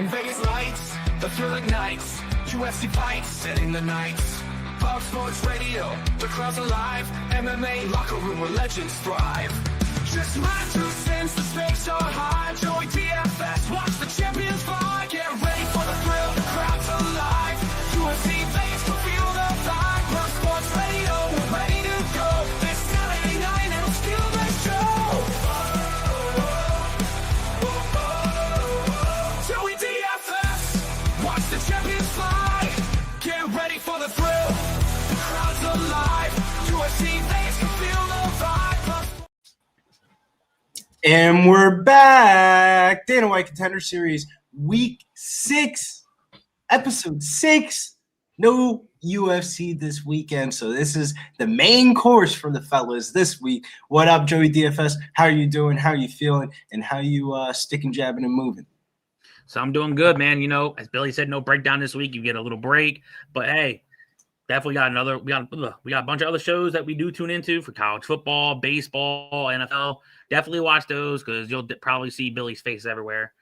In Vegas lights, the thrilling nights, UFC fights, setting the nights. Fox Sports Radio, the crowd's alive. MMA locker room where legends thrive. Just my 2 cents, the stakes are high. Joey DFS, watch the champions fly. Get ready for the thrill, the crowd's alive. UFC fans can feel the vibe. Fox Sports Radio, we're ready to go. This Saturday night, it'll steal the show. Joey DFS, watch the champions fly. Get ready for the thrill, the crowd's alive. UFC fans can feel the vibe. And we're back. Dana White Contender Series, Week 6, Episode 6. No UFC this weekend, so this is the main course for the fellas this week. What up, Joey DFS? How are you doing? How are you feeling? And how you sticking, jabbing, and moving? So I'm doing good, man. You know, as Billy said, no breakdown this week. You get a little break, but hey, definitely got another. We got a bunch of other shows that we do tune into for college football, baseball, NFL. Definitely watch those because you'll probably see Billy's face everywhere.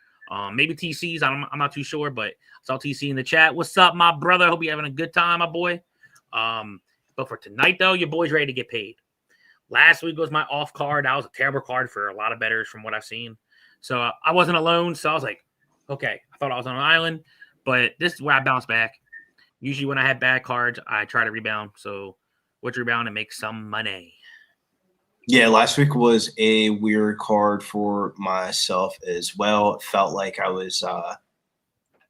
Maybe TC's. I'm not too sure, but I saw TC in the chat. What's up, my brother? Hope you're having a good time, my boy. But for tonight, though, your boy's ready to get paid. Last week was my off card. That was a terrible card for a lot of bettors from what I've seen. So I wasn't alone. So I was like, okay, I thought I was on an island, but this is where I bounce back. Usually when I have bad cards, I try to rebound. So let's rebound and make some money. Yeah, last week was a weird card for myself as well. It felt like I was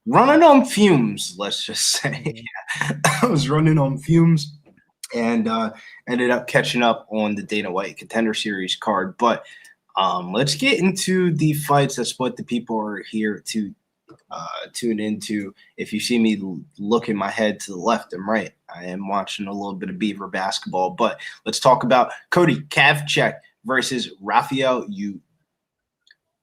running on fumes, let's just say. I was running on fumes and ended up catching up on the Dana White Contender Series card. But let's get into the fights. That's what the people are here to tune into. If you see me looking my head to the left and right, I am watching a little bit of Beaver basketball. But let's talk about Cody-Raphael versus Raphael. I'm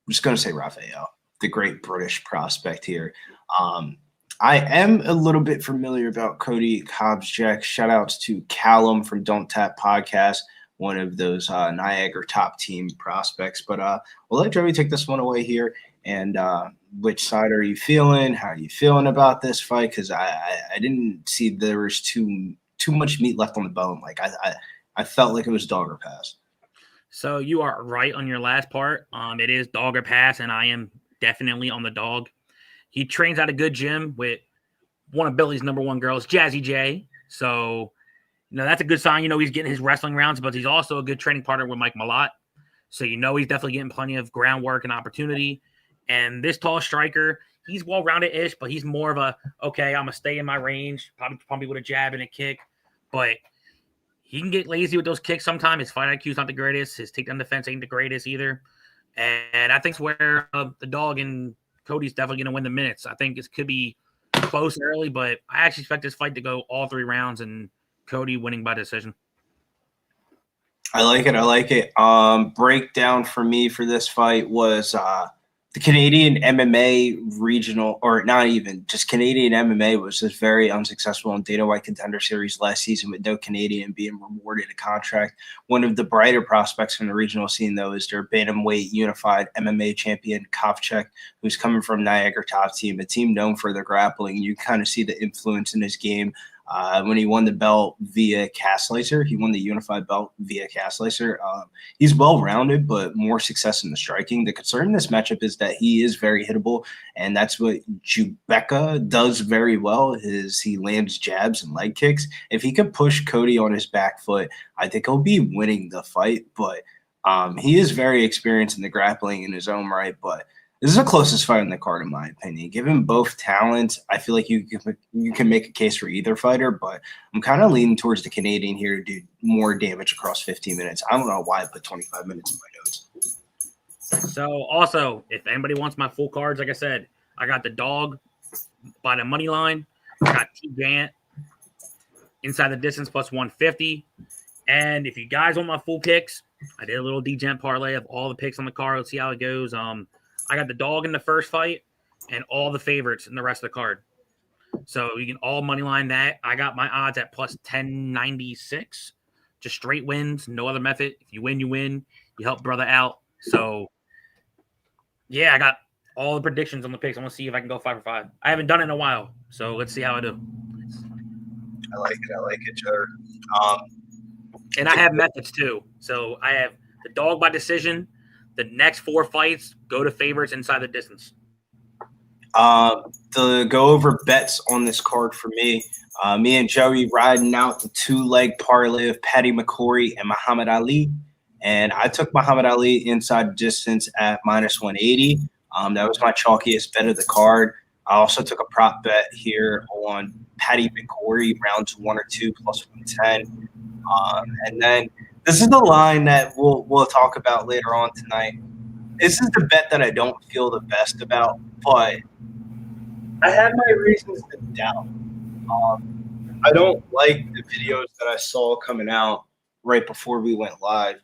just going to say Raphael, the great British prospect here. I am a little bit familiar about Cody-Raphael. Shout outs to Callum from Don't Tap Podcast, one of those Niagara top team prospects. But we'll let Joey take this one away here. And which side are you feeling? How are you feeling about this fight? Because I didn't see there was too much meat left on the bone. Like I felt like it was dog or pass. So you are right on your last part. It is dog or pass, and I am definitely on the dog. He trains at a good gym with one of Billy's number one girls, Jazzy J. So, you know, that's a good sign. You know, he's getting his wrestling rounds, but he's also a good training partner with Mike Malott. So, you know, he's definitely getting plenty of groundwork and opportunity. And this tall striker, he's well-rounded-ish, but he's more of a, okay, I'm going to stay in my range, probably with a jab and a kick. But he can get lazy with those kicks sometimes. His fight IQ is not the greatest. His takedown defense ain't the greatest either. And I think where the dog and Cody's definitely going to win the minutes. I think it could be close early, but I actually expect this fight to go all 3 rounds and Cody winning by decision. I like it. Breakdown for me for this fight was the Canadian MMA regional, or not even, just Canadian MMA was just very unsuccessful in Dana White Contender Series last season with no Canadian being rewarded a contract. One of the brighter prospects from the regional scene, though, is their bantamweight unified MMA champion, Kovchek, who's coming from Niagara top team, a team known for their grappling. You kind of see the influence in his game. When he won the belt via Castlacer, he won the unified belt via Castlacer. He's well-rounded, but more success in the striking. The concern in this matchup is that he is very hittable, and that's what Jubeka does very well, is he lands jabs and leg kicks. If he could push Cody on his back foot, I think he'll be winning the fight, but he is very experienced in the grappling in his own right, but this is the closest fight in the card, in my opinion. Given both talents, I feel like you can make a case for either fighter, but I'm kind of leaning towards the Canadian here to do more damage across 15 minutes. I don't know why I put 25 minutes in my notes. So, also, if anybody wants my full cards, like I said, I got the dog by the money line. I got T Gant inside the distance plus 150. And if you guys want my full picks, I did a little D-Gent parlay of all the picks on the card. Let's see how it goes. I got the dog in the first fight and all the favorites in the rest of the card. So you can all money line that. I got my odds at plus 1096. Just straight wins, no other method. If you win, you win. You help brother out. So, yeah, I got all the predictions on the picks. I want to see if I can go 5 for 5. I haven't done it in a while, so let's see how I do. I like it, Trevor. And I have methods too. So I have the dog by decision. The next 4 fights go to favorites inside the distance. To go over bets on this card for me, me and Joey riding out the 2-leg parlay of Paddy McCorry and Muhammad Ali. And I took Muhammad Ali inside distance at -180. That was my chalkiest bet of the card. I also took a prop bet here on Paddy McCorry, rounds 1 or 2 +110. And then this is the line that we'll talk about later on tonight. This is the bet that I don't feel the best about, but I had my reasons to doubt. I don't like the videos that I saw coming out right before we went live.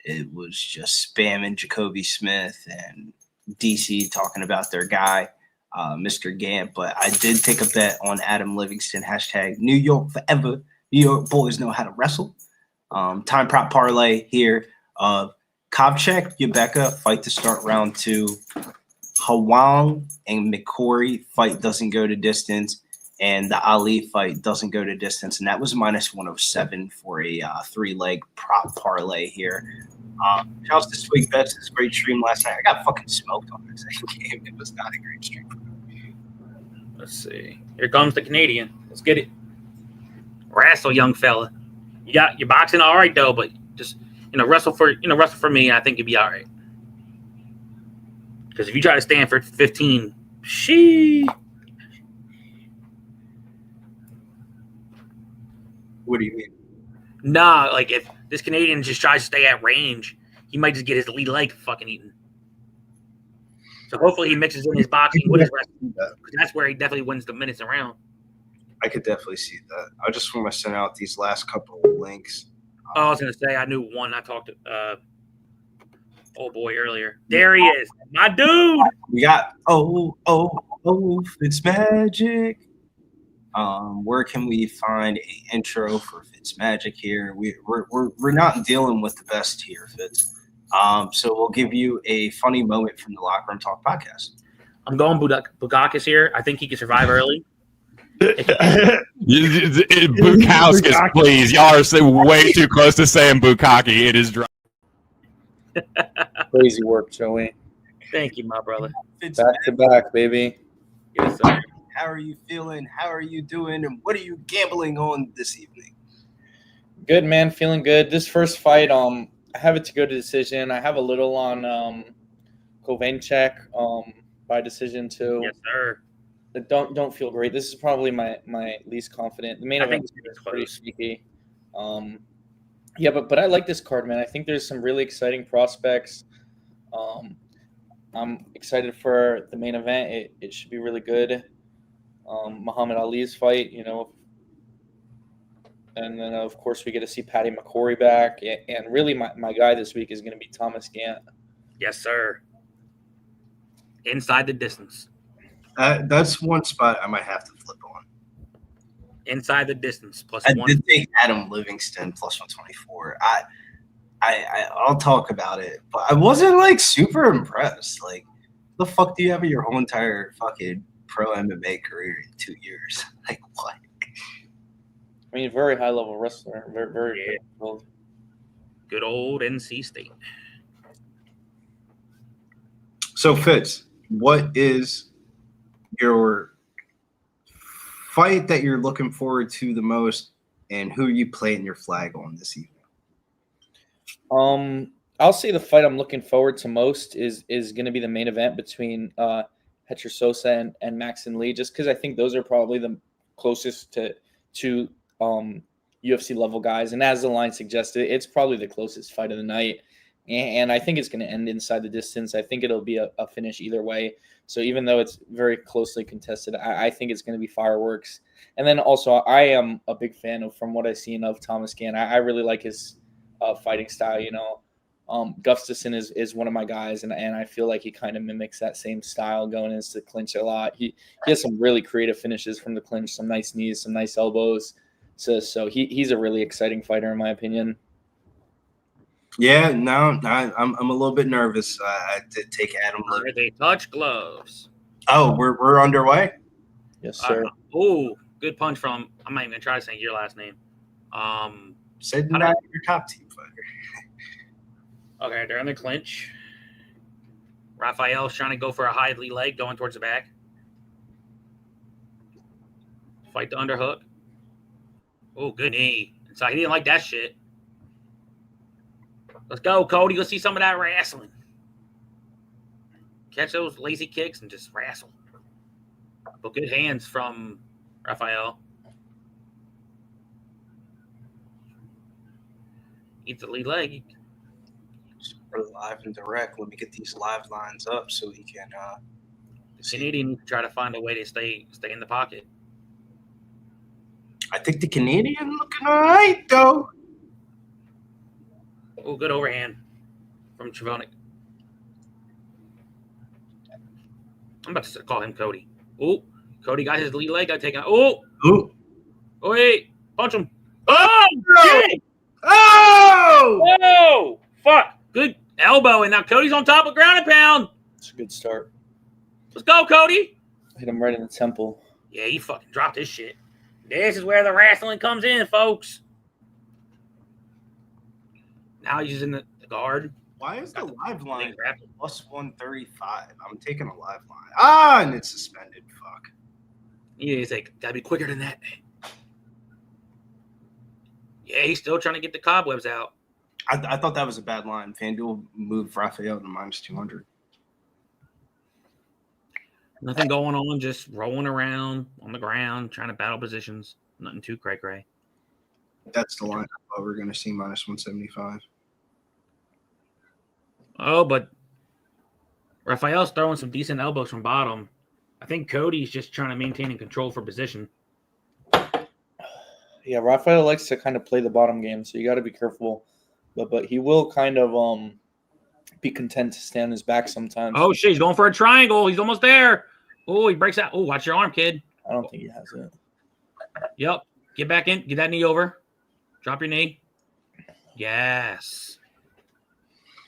It was just spamming Jacoby Smith and DC talking about their guy, Mr. Gant. But I did take a bet on Adam Livingston, hashtag New York forever. New York boys know how to wrestle. Time prop parlay here of Kovchek, Yabeka, fight to start round 2. Hwang and McCorry fight doesn't go to distance, and the Ali fight doesn't go to distance, and that was -107 for a 3-leg prop parlay here. Shouts to Swig Bets. This great stream last night. I got fucking smoked on this game. It was not a great stream. Let's see. Here comes the Canadian. Let's get it. Wrestle, young fella. You got your boxing all right though, but just wrestle for me. I think you'd be all right. Because if you try to stand for 15, What do you mean? Nah, like if this Canadian just tries to stay at range, he might just get his lead leg fucking eaten. So hopefully he mixes in his boxing with his wrestling. That's where he definitely wins the minutes around. I could definitely see that. I just want to send out these last couple of links. I was gonna say I knew one. I talked to old boy earlier. There he is, my dude. We got Fitzmagic. Where can we find an intro for Fitzmagic here? We're not dealing with the best here, Fitz. So we'll give you a funny moment from the Locker Room Talk podcast. I'm going Bukakis here. I think he can survive early. Bukowskis, please. Y'all are way too close to saying Bukaki. It is dry. Crazy work, Joey. Thank you, my brother. Back to back, baby. Yes, sir. How are you feeling? How are you doing? And what are you gambling on this evening? Good, man. Feeling good. This first fight, I have it to go to decision. I have a little on Kovacic by decision too. Yes, sir. Don't feel great. This is probably my least confident. The main event is pretty sneaky. Yeah, but I like this card, man. I think there's some really exciting prospects. I'm excited for the main event. It should be really good. Muhammad Ali's fight, and then of course we get to see Paddy McCorry back, and really my guy this week is going to be Thomas Gant. Yes, sir. Inside the distance. That's one spot I might have to flip on. Inside the distance plus I one. did take Adam Livingston plus 124. I'll talk about it, but I wasn't like super impressed. Like, the fuck do you have your whole entire fucking pro MMA career in 2 years? Like, what? I mean, very high level wrestler, very good. Good old NC State. So, Fitz, what is your fight that you're looking forward to the most, and who are you playing your flag on this evening? I'll say the fight I'm looking forward to most is going to be the main event between Hector Sosa and Max and Lee, just because I think those are probably the closest to UFC level guys. And as the line suggested, it's probably the closest fight of the night. And I think it's going to end inside the distance. I think it'll be a finish either way. So even though it's very closely contested, I think it's going to be fireworks. And then also, I am a big fan of, from what I've seen of Thomas Gant. I really like his fighting style. Gustafsson is one of my guys, and I feel like he kind of mimics that same style going into the clinch a lot. He has some really creative finishes from the clinch, some nice knees, some nice elbows. So he's a really exciting fighter in my opinion. Yeah, no, I'm a little bit nervous. I did take Adam. Are they touch gloves? Oh, we're underway. Yes, sir. Oh, good punch from. I'm not even gonna try to say your last name. Said How not did- your top team fighter. Okay, they're in the clinch. Raphael's trying to go for a high leg, going towards the back. Fight the underhook. Oh, good knee. So he didn't like that shit. Let's go, Cody. Let's see some of that wrestling. Catch those lazy kicks and just wrestle. But good hands from Raphael. Eats the lead leg. We're live and direct. Let me get these live lines up so we can. The Canadian needs to try to find a way to stay in the pocket. I think the Canadian looking all right though. Oh, good overhand from Travonik. I'm about to call him Cody. Oh, Cody got his lead leg. Got taken out. Oh, Ooh. oh, wait. Punch him. Oh, shit. Oh! Oh, fuck. Good elbow. And now Cody's on top of ground and pound. It's a good start. Let's go, Cody. Hit him right in the temple. Yeah, he fucking dropped this shit. This is where the wrestling comes in, folks. Now he's using the guard. Why is the live line Grab. plus 135? I'm taking a live line. Ah, and it's suspended. Fuck. Yeah, he's like, gotta be quicker than that. Yeah, he's still trying to get the cobwebs out. I thought that was a bad line. FanDuel moved Raphael to minus 200. Nothing going on, just rolling around on the ground, trying to battle positions. Nothing too cray-cray. That's the line I thought we were going to see minus 175. Oh, but Raphael's throwing some decent elbows from bottom. I think Cody's just trying to maintain and control for position. Yeah, Raphael likes to kind of play the bottom game, so you got to be careful. But he will kind of be content to stand his back sometimes. Oh, shit, he's going for a triangle. He's almost there. Oh, he breaks out. Oh, watch your arm, kid. I don't think he has it. Yep. Get back in. Get that knee over. Drop your knee. Yes.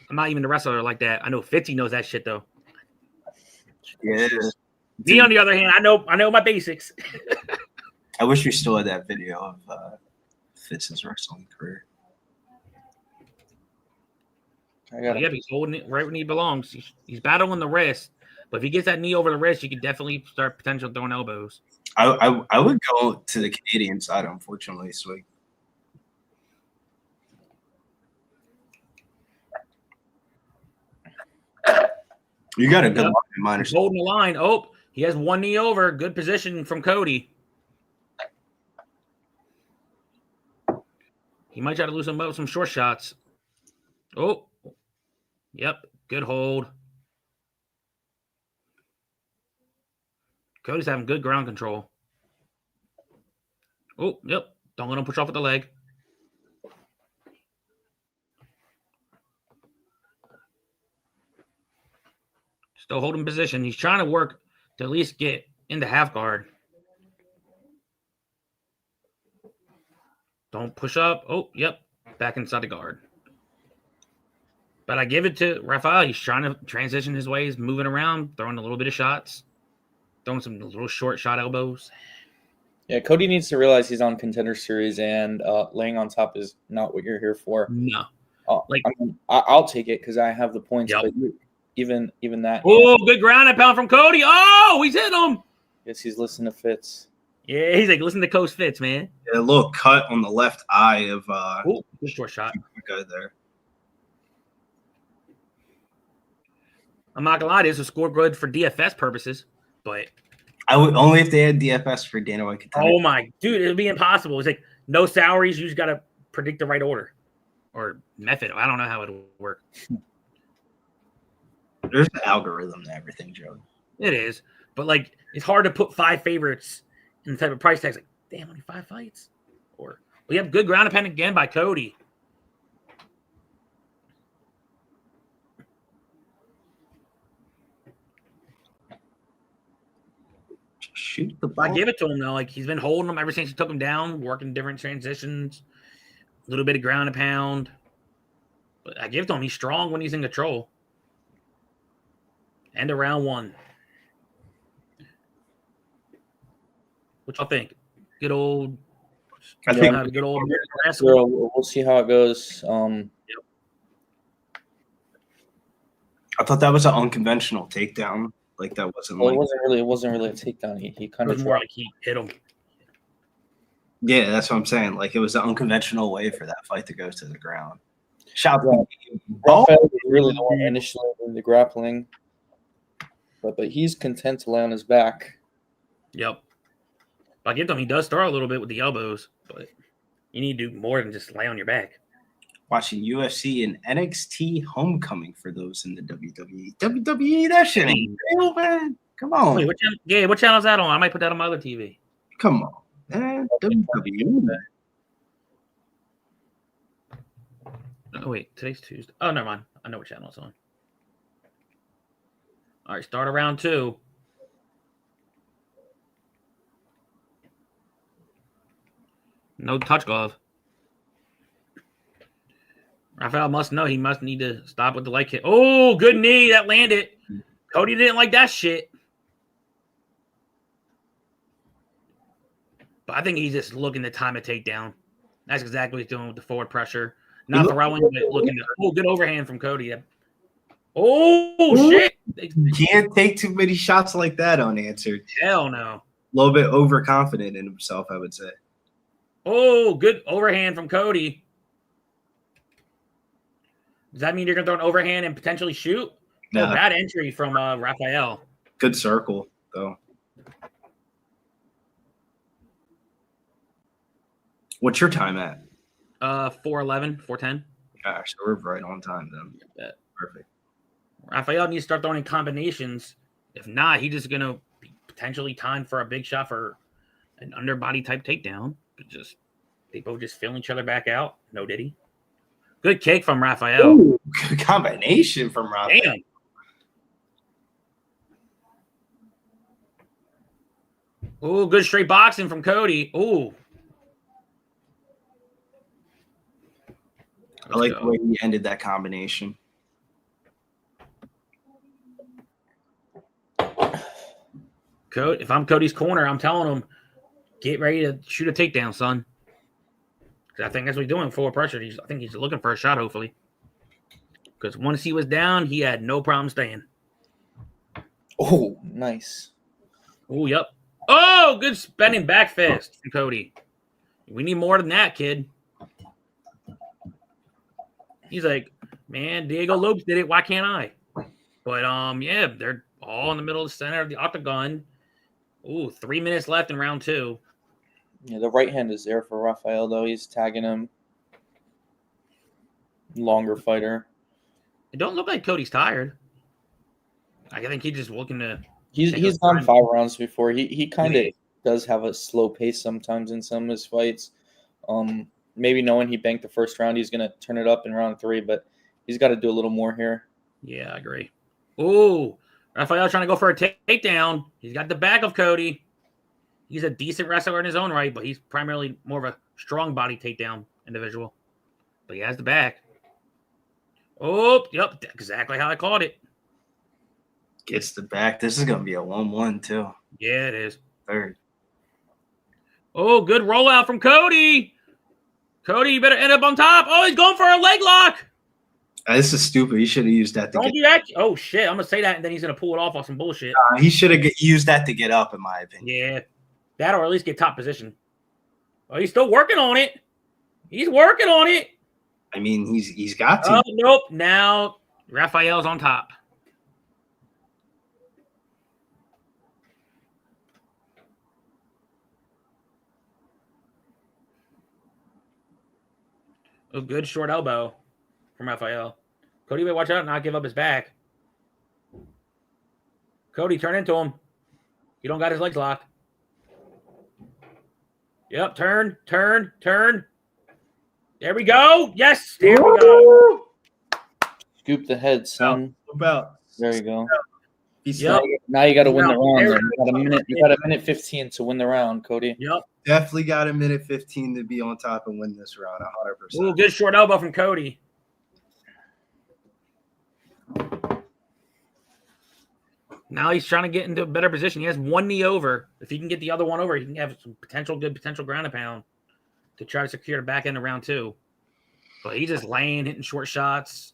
I'm not even a wrestler like that. I know Fitzy knows that shit, though. Yeah. Me, on the other hand, I know my basics. I wish we still had that video of Fitz's wrestling career. Yeah, he's holding it right when he belongs. He's battling the wrist, but if he gets that knee over the wrist, you could definitely start potential throwing elbows. I would go to the Canadian side, unfortunately. So you got a good line in minus. He's holding the line. Oh, he has one knee over. Good position from Cody. He might try to loosen him up with some short shots. Oh, yep. Good hold. Cody's having good ground control. Oh, yep. Don't let him push off with the leg. Still holding position. He's trying to work to at least get into half guard. Don't push up. Oh, yep. Back inside the guard. But I give it to Raphael. He's trying to transition his ways, moving around, throwing a little bit of shots, throwing some little short shot elbows. Yeah, Cody needs to realize he's on Contender Series, and laying on top is not what you're here for. No. I'll take it because I have the points. Yep. But even that. Oh, good ground and pound from Cody. Oh, he's hit him. Yes, he's listening to Fitz. Yeah, he's like, listen to Coach Fitz, man. A little cut on the left eye of Oh, good short shot. the guy there. I'm not gonna lie, this was score good for DFS purposes, but I would only if they had DFS for Dana White Contender. oh my dude, it would be impossible. It's like no salaries. You just gotta predict the right order or method. I don't know how it'll work. There's an algorithm to everything, Joe. It is, but like it's hard to put 5 favorites in the type of price tags. Like, damn, only 5 fights. Or we have good ground and pound again by Cody. Shoot the ball. I give it to him though. Like he's been holding him ever since he took him down, working different transitions, a little bit of ground and pound. But I give it to him. He's strong when he's in control. End of round 1. What y'all think? Good old. I think Good old. We'll see how it goes. I thought that was an unconventional takedown. Like that wasn't Well, like it wasn't really a takedown. He kind It of was more like he hit him. yeah, that's what I'm saying. Like it was an unconventional way for that fight to go to the ground. Shout Yeah. out. Raphael was really the one initially in the grappling, but he's content to lay on his back. Yep. I give him. He does start a little bit with the elbows, but you need to do more than just lay on your back. Watching UFC and NXT Homecoming for those in the WWE. WWE, that shit ain't real, man. Come on. Wait, what channel is that on? I might put that on my other TV. Come on, man. WWE. Oh, wait. Today's Tuesday. Oh, never mind. I know what channel it's on. All right. Start of round 2. No touch glove. Raphael must know he must need to stop with the leg kick. Oh, good knee. That landed. Cody didn't like that shit. But I think he's just looking to time a takedown. That's exactly what he's doing with the forward pressure. Not throwing, but looking to. Oh, good overhand from Cody. Oh, shit. Can't take too many shots like that unanswered. Hell no. A little bit overconfident in himself, I would say. Oh, good overhand from Cody. Does that mean you're going to throw an overhand and potentially shoot? No, bad entry from Raphael. Good circle, though. What's your time at? 4:11, 4:10. Gosh, so we're right on time then. Yeah. Perfect. Raphael needs to start throwing in combinations. If not, he's just going to be potentially timed for a big shot for an underbody type takedown. But they both just fill each other back out. No diddy. Good kick from Raphael. Ooh, good combination from Raphael. Damn. Oh, good straight boxing from Cody. Ooh. I like the way he ended that combination. If I'm Cody's corner, I'm telling him, get ready to shoot a takedown, son. I think that's what he's doing, forward pressure. I think he's looking for a shot, hopefully. Because once he was down, he had no problem staying. Oh, nice. Oh, yep. Oh, good spinning back fist from Cody. We need more than that, kid. He's like, man, Diego Lopes did it. Why can't I? But, yeah, they're all in the middle of the center of the octagon. Ooh, 3 minutes left in round 2. Yeah, the right hand is there for Raphael, though. He's tagging him. Longer fighter. It don't look like Cody's tired. I think he's just looking to. He's gone 5 rounds before. He kind of does have a slow pace sometimes in some of his fights. Maybe knowing he banked the first round, he's going to turn it up in round 3, but he's got to do a little more here. Yeah, I agree. Ooh, Raphael trying to go for a takedown. He's got the back of Cody. He's a decent wrestler in his own right, but he's primarily more of a strong body takedown individual. But he has the back. Oh, yep, exactly how I called it. Gets the back. This is going to be a 1-1, too. Yeah, it is. Third. Oh, good rollout from Cody. Cody, you better end up on top. Oh, he's going for a leg lock. This is stupid. He should have used that to Don't do that. Oh, shit. I'm going to say that, and then he's going to pull it off on some bullshit. He should have used that to get up, in my opinion. Yeah. That or at least get top position. Oh, he's still working on it. He's working on it. I mean, he's got to. Oh, nope. Now Raphael's on top. A good short elbow from Raphael. Cody, better watch out and not give up his back. Cody, turn into him. He don't got his legs locked. Yep, turn. There we go. Yes, there we go. Scoop the head, son. There you go. Yep. Now you got to win the round. You got a minute 15 to win the round, Cody. Yep. Definitely got a minute 15 to be on top and win this round, 100%. Ooh, good short elbow from Cody. Now he's trying to get into a better position. He has one knee over. If he can get the other one over, he can have some potential ground and pound to try to secure the back end of round 2. But he's just laying, hitting short shots.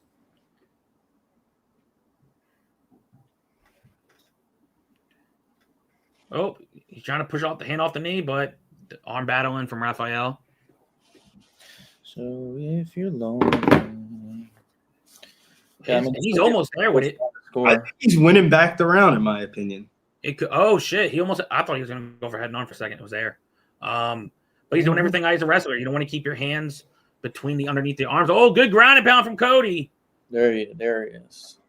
Oh, he's trying to push off the hand off the knee, but the arm battling from Raphael. So if you're lonely. Yeah, I mean, he's almost there with it. I think he's winning back the round, in my opinion. It could. Oh shit! I thought he was going to go for head and on for a second. It was there. But he's doing everything as a wrestler. You don't want to keep your hands between underneath the arms. Oh, good ground and pound from Cody. There he is.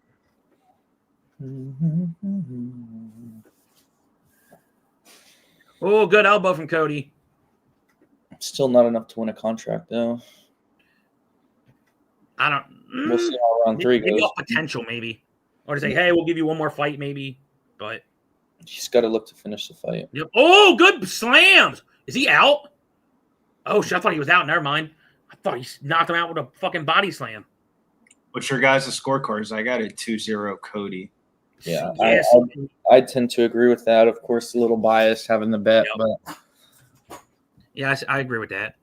Oh, good elbow from Cody. Still not enough to win a contract, though. I don't. We'll see how round 3 goes. Maybe off potential, maybe, or to say, hey, we'll give you one more fight, maybe. But he's got to look to finish the fight. yep. Oh, good slams. Is he out? Oh shit! I thought he was out. Never mind. I thought he knocked him out with a fucking body slam. What's your guys' scorecards? I got a 2-0 Cody. Yeah, Yes. I tend to agree with that. Of course, a little biased having the bet, Yep. but Yeah, I agree with that.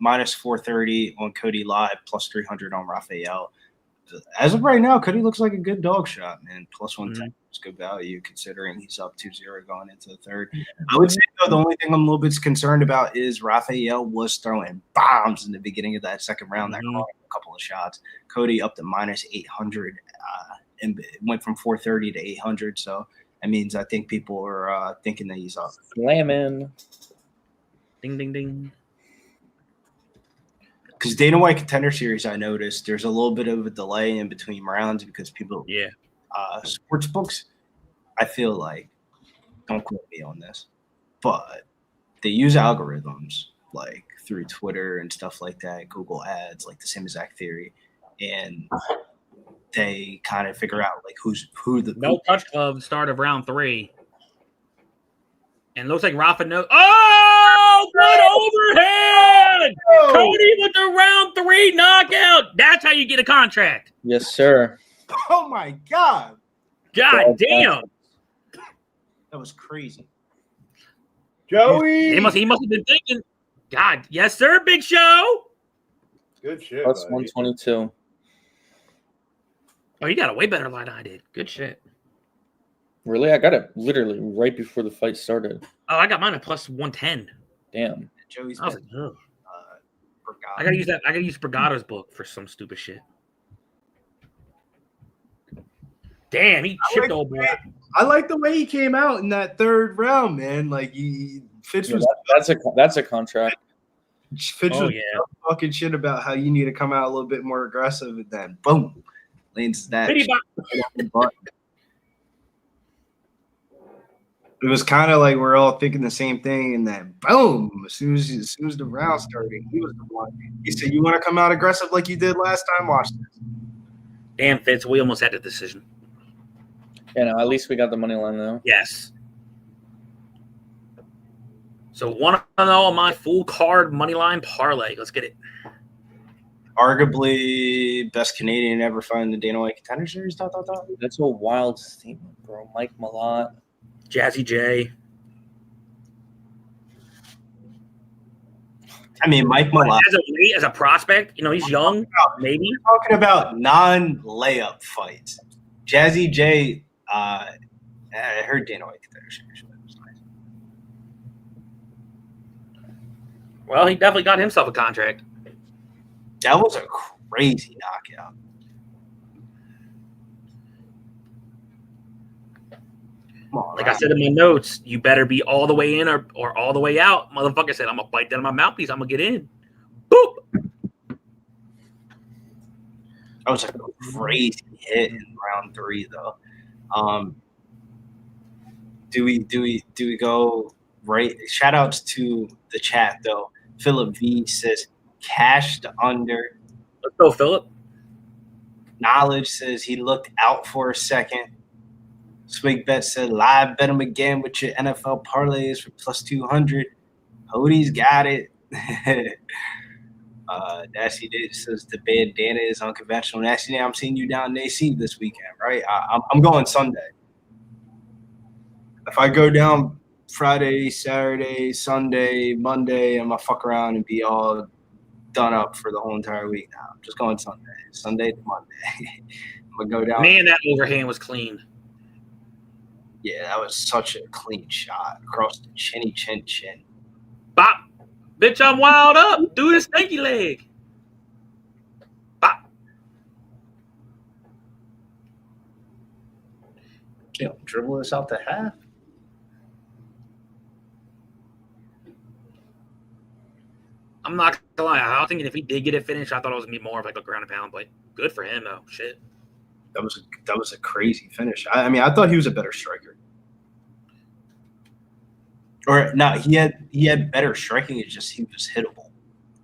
Minus 430 on Cody live, plus 300 on Raphael. As of right now, Cody looks like a good dog shot, man. Plus 110 is good value considering he's up 2-0 going into the third. I would say, though, the only thing I'm a little bit concerned about is Raphael was throwing bombs in the beginning of that second round. That caught a couple of shots. Cody up to minus 800 and it went from 430 to 800. So that means I think people are thinking that he's up. slamming. Ding, ding, ding. Because Dana White Contender Series, I noticed there's a little bit of a delay in between rounds because people, sports books, I feel like, don't quote me on this, but they use algorithms like through Twitter and stuff like that, Google Ads, like the same exact theory, and they kind of figure out like who the No touch glove start of round 3. And looks like Rafa knows. Oh, good overhead! Cody with the round 3 knockout. That's how you get a contract. Yes, sir. Oh my god, God damn. that was crazy. Joey. He must have been thinking. God, yes, sir, Big Show. Good shit. Plus buddy. 122. Oh, you got a way better line than I did. Good shit. Really? I got it literally right before the fight started. Oh, I got mine at plus 110. Damn. Joey's I was been, like, ugh. forgot. I gotta use that. I gotta use Bragado's book for some stupid shit. Damn, he chipped old boy. I like the way he came out in that third round, man. Like Fitz was That's a contract. Fitz Oh, was yeah. talking shit about how you need to come out a little bit more aggressive, and then boom, lands that. Pity bop. It was kind of like we're all thinking the same thing, and then boom, as soon as the round started, he was the one. He said, "You want to come out aggressive like you did last time? Watch this." Damn, Fitz, we almost had the decision. You know, at least we got the money line though. Yes. So 1-0 on my full card money line parlay. Let's get it. Arguably best Canadian ever found in the Dana White Contender Series. That's a wild statement, bro. Mike Malott. Jazzy J. I mean, Mike Malott. As a prospect, you know, he's young, maybe. We're talking about non-layup fights. Jazzy J, I heard Dana White Contender Series. Was nice. Well, he definitely got himself a contract. That was a crazy knockout. Come on, Like I said in my notes, you better be all the way in or all the way out. Motherfucker said, I'm going to bite down my mouthpiece. I'm going to get in. Boop. that was a crazy hit in round 3, though. Do we go right? Shout outs to the chat, though. Philip V says, cash the under. Let's go, Philip. Knowledge says he looked out for a second. Swig Bet said, live bet him again with your NFL parlays for plus 200. Cody's got it. Nasty Day says the bandana is unconventional. Nasty Day, I'm seeing you down in AC this weekend, right? I'm going Sunday. If I go down Friday, Saturday, Sunday, Monday, I'm gonna fuck around and be all done up for the whole entire week now. I'm just going Sunday to Monday. I'm gonna go down. Man, that overhand was clean. Yeah, that was such a clean shot across the chinny chin. Bop. Bitch, I'm wild up. Do the stinky leg. Bop. Dribble this out the half. I'm not gonna lie. I was thinking if he did get it finished, I thought it was gonna be more of like a ground and pound, but good for him though. Shit. That was a crazy finish. I mean, I thought he was a better striker. Or no, he had better striking. It's just he was hittable,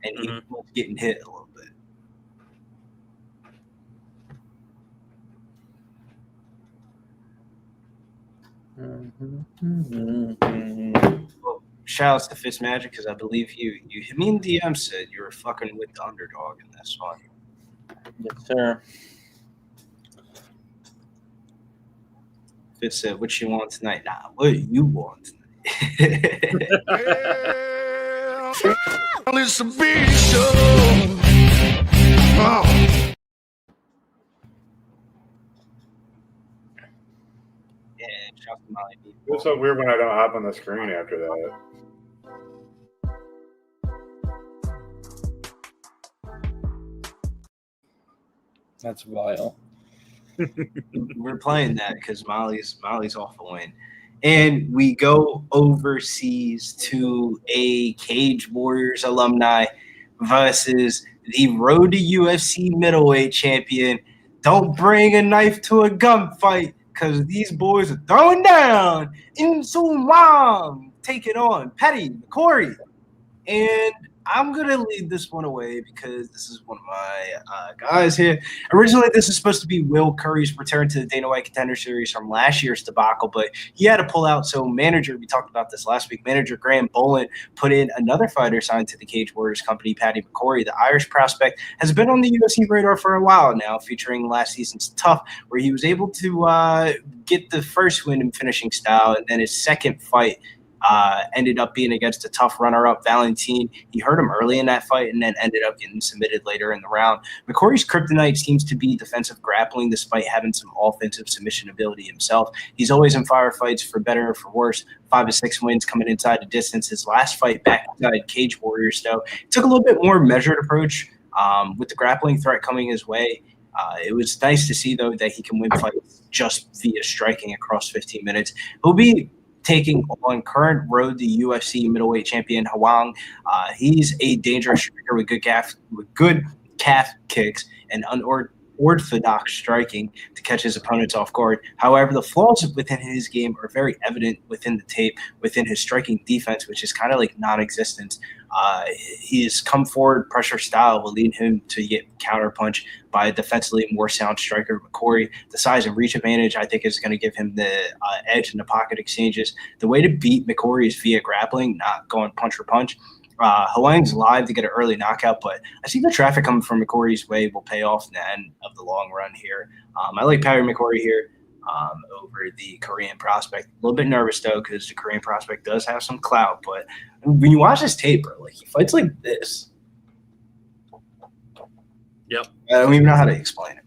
and he was getting hit a little bit. Well, shout outs to Fitzmagic because I believe you hit me in DM said you were fucking with the underdog in this one. Yes, sir. Fitz said, "What you want tonight?" Nah, what you want tonight? It's a big show. Oh. Yeah, shout out to Molly B. It's so weird when I don't hop on the screen after that. That's vile. We're playing that because Molly's off a win. And we go overseas to a Cage Warriors alumni versus the Road to UFC middleweight champion. Don't bring a knife to a gunfight because these boys are throwing down. Insu Wang taking on Petty McCorry. And I'm going to lead this one away because this is one of my guys here. Originally, this is supposed to be Will Curry's return to the Dana White Contender Series from last year's debacle, but he had to pull out. So manager, we talked about this last week, manager Graham Boland put in another fighter signed to the Cage Warriors company, Paddy McCorry. The Irish prospect has been on the UFC radar for a while now, featuring last season's Tough, where he was able to get the first win in finishing style, and then his second fight ended up being against a tough runner-up, Valentin. He hurt him early in that fight and then ended up getting submitted later in the round. McCorry's kryptonite seems to be defensive grappling, despite having some offensive submission ability himself. He's always in firefights, for better or for worse. 5 of 6 wins coming inside the distance. His last fight back inside Cage Warriors, though, took a little bit more measured approach with the grappling threat coming his way. It was nice to see, though, that he can win fights just via striking across 15 minutes. He'll be taking on current Road to UFC middleweight champion Hwang. He's a dangerous striker with good calf kicks and unorthodox striking to catch his opponents off guard. However, the flaws within his game are very evident within the tape, within his striking defense, which is kind of like non-existent. His come forward pressure style will lead him to get counterpunched by a defensively more sound striker, McCorry. The size and reach advantage, I think, is going to give him the edge in the pocket exchanges. The way to beat McCorry is via grappling, not going punch for punch. Hwang's live to get an early knockout, but I see the traffic coming from McCorry's way will pay off in the end of the long run here. I like Paddy McCorry here over the Korean prospect. A little bit nervous, though, because the Korean prospect does have some clout, but when you watch his tape, bro, like he fights like this. Yep. I don't even know how to explain it.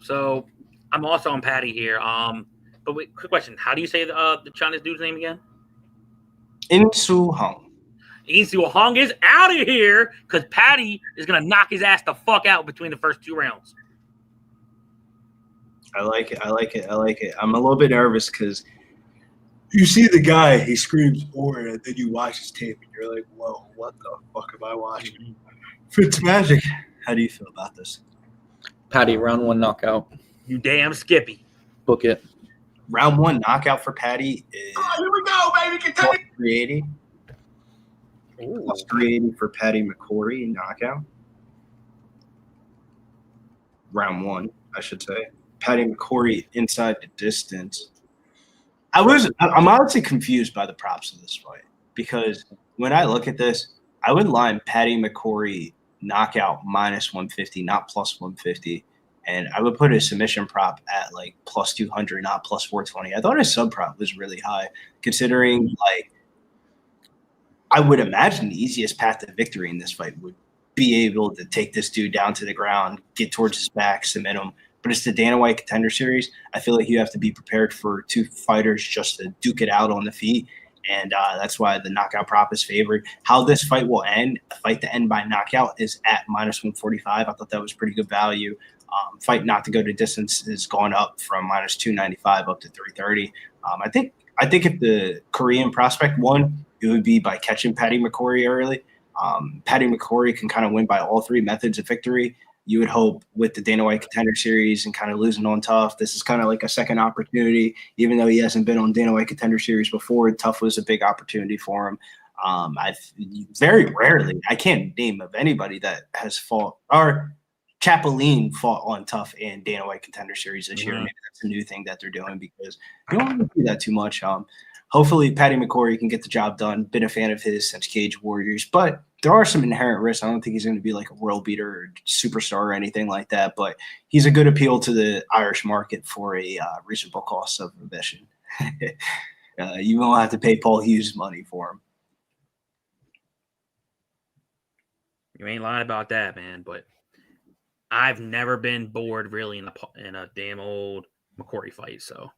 So I'm also on Patty here. But wait, quick question: how do you say the Chinese dude's name again? Insu Hung. Insu Hung is out of here because Patty is gonna knock his ass the fuck out between the first 2 rounds. I like it. I'm a little bit nervous because you see the guy, he screams "Or," and then you watch his tape, and you're like, "Whoa, what the fuck am I watching?" Fitzmagic, how do you feel about this? Patty, round 1 knockout. You damn Skippy. Book it. Round 1 knockout for Patty is Here we go, baby. Contender. 380. Plus 380 for Paddy McCorry knockout. Round 1, I should say. Paddy McCorry inside the distance. I'm honestly confused by the props of this fight because when I look at this, I would line Patty McCorry knockout minus 150, not plus 150. And I would put his submission prop at like plus 200, not plus 420. I thought his sub prop was really high, considering like I would imagine the easiest path to victory in this fight would be able to take this dude down to the ground, get towards his back, submit him. But it's the Dana White Contender Series. I feel like you have to be prepared for two fighters just to duke it out on the feet. And that's why the knockout prop is favored. How this fight will end, a fight to end by knockout, is at minus 145. I thought that was pretty good value. Fight not to go to distance has gone up from minus 295 up to 330. I think if the Korean prospect won, it would be by catching Patty McCorry early. Patty McCorry can kind of win by all three methods of victory. You would hope with the Dana White Contender Series and kind of losing on Tough, this is kind of like a second opportunity. Even though he hasn't been on Dana White Contender Series before, Tough was a big opportunity for him. I've very rarely, I can't name of anybody that has fought, or Chapolin fought on Tough and Dana White Contender Series this year. Maybe that's a new thing that they're doing because you don't really do that too much. Hopefully, Patty McCorry can get the job done. Been a fan of his since Cage Warriors, but there are some inherent risks. I don't think he's going to be like a world beater or superstar or anything like that, but he's a good appeal to the Irish market for a reasonable cost of admission. You won't have to pay Paul Hughes money for him. You ain't lying about that, man, but I've never been bored really in a damn old McCorry fight, so.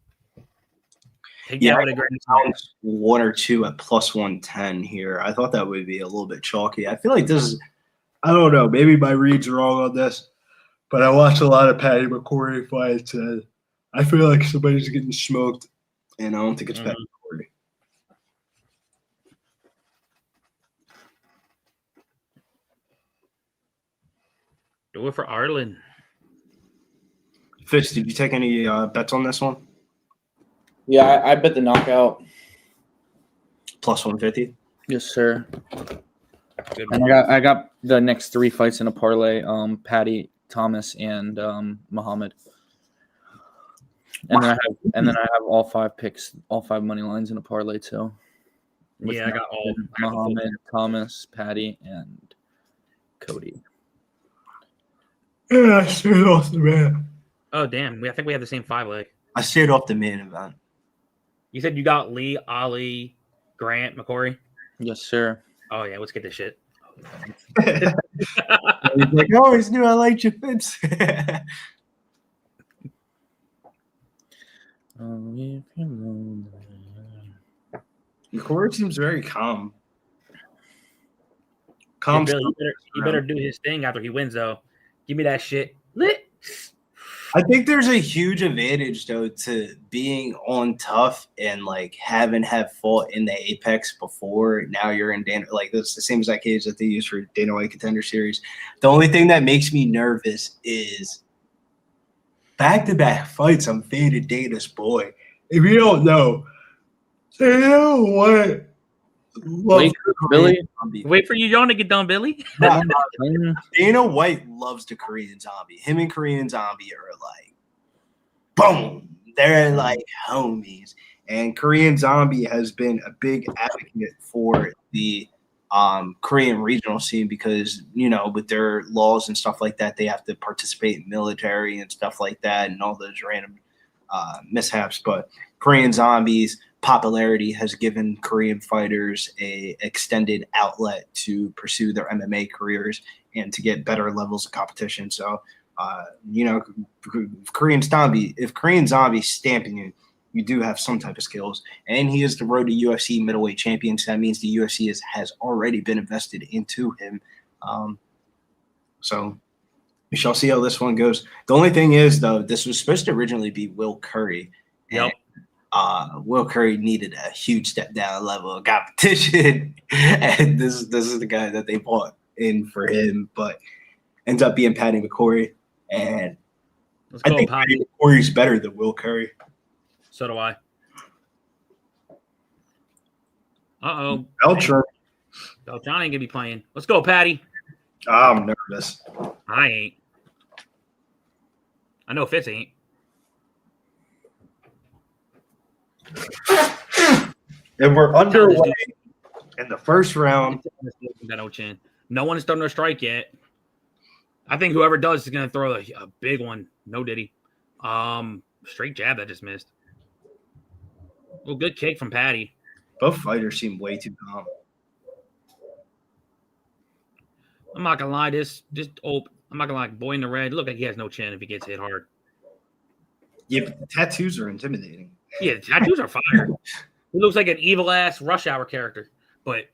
Yeah, I found one or two at plus 110 here. I thought that would be a little bit chalky. I feel like this is, I don't know, maybe my read's wrong on this, but I watched a lot of Patty McCorry fights, and I feel like somebody's getting smoked, and I don't think it's Patty McCorry. Do it for Arlen. Fitz, did you take any bets on this one? Yeah, I bet the knockout. Plus 150? Yes, sir. Good And I got the next three fights in a parlay. Patty, Thomas, and Muhammad. And then I have all five picks, all five money lines in a parlay too. Yeah, I got all Muhammad, Thomas, Patty, and Cody. Yeah, I stayed off the man. Oh damn! I think we have the same 5 leg. I stayed off the main event. You said you got Lee, Ali, Grant, McCorry. Yes, sir. Oh yeah, let's get this shit. He's like, I always knew I liked you, Fitz. McCorry seems very calm. Hey, Billy, you better do his thing after he wins, though. Give me that shit. Lit. I think there's a huge advantage though to being on Tough and like having fought in the Apex before. Now you're in Dana, like that's the same exact case that they use for Dana White Contender Series. The only thing that makes me nervous is back-to-back fights. I'm faded Dana's boy. If you don't know, Dana White. Wait for you, John, to get done, Billy. Dana White loves the Korean Zombie. Him and Korean Zombie are like, boom. They're like homies. And Korean Zombie has been a big advocate for the Korean regional scene because, you know, with their laws and stuff like that, they have to participate in military and stuff like that and all those random mishaps. But Korean Zombies popularity has given Korean fighters a extended outlet to pursue their MMA careers and to get better levels of competition. So, you know, if Korean Zombie stamping you, you do have some type of skills. And he is the road to UFC middleweight champion. So that means the UFC has already been invested into him. So we shall see how this one goes. The only thing is, though, this was supposed to originally be Will Curry. Yep. Will Curry needed a huge step down level of competition, and this is the guy that they brought in for him, but ends up being Patty McCorry, and I think Patty McCorry's better than Will Curry. So do I. Uh-oh. Beltran. Beltran ain't gonna be playing. Let's go, Patty. I'm nervous. I ain't. I know Fitz ain't. And we're underway In the first round, Got no chin. No one is starting to strike yet. I think whoever does is going to throw a big one. No diddy. Straight jab that just missed. Well, good kick from Patty. both fighters seem way too calm. I'm not gonna lie, I'm not gonna lie, boy in the red, look like he has no chin if he gets hit hard. Yeah, but the tattoos are intimidating. Yeah, the tattoos are fire. He looks like an evil ass Rush Hour character. But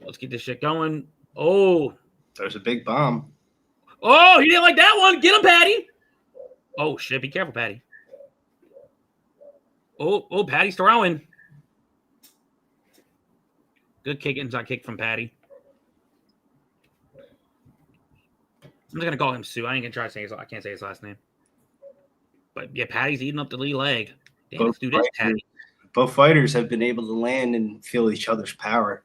let's get this shit going. Oh, There's a big bomb. he didn't like that one. Get him, Patty. Oh shit, be careful, Patty. Oh, Patty's throwing. Good kick, inside kick from Patty. I'm just gonna call him Sue. I ain't gonna try to say I can't say his last name. But yeah, Patty's eating up the lead leg. Damn, let's do this, Patty. Both fighters have been able to land and feel each other's power.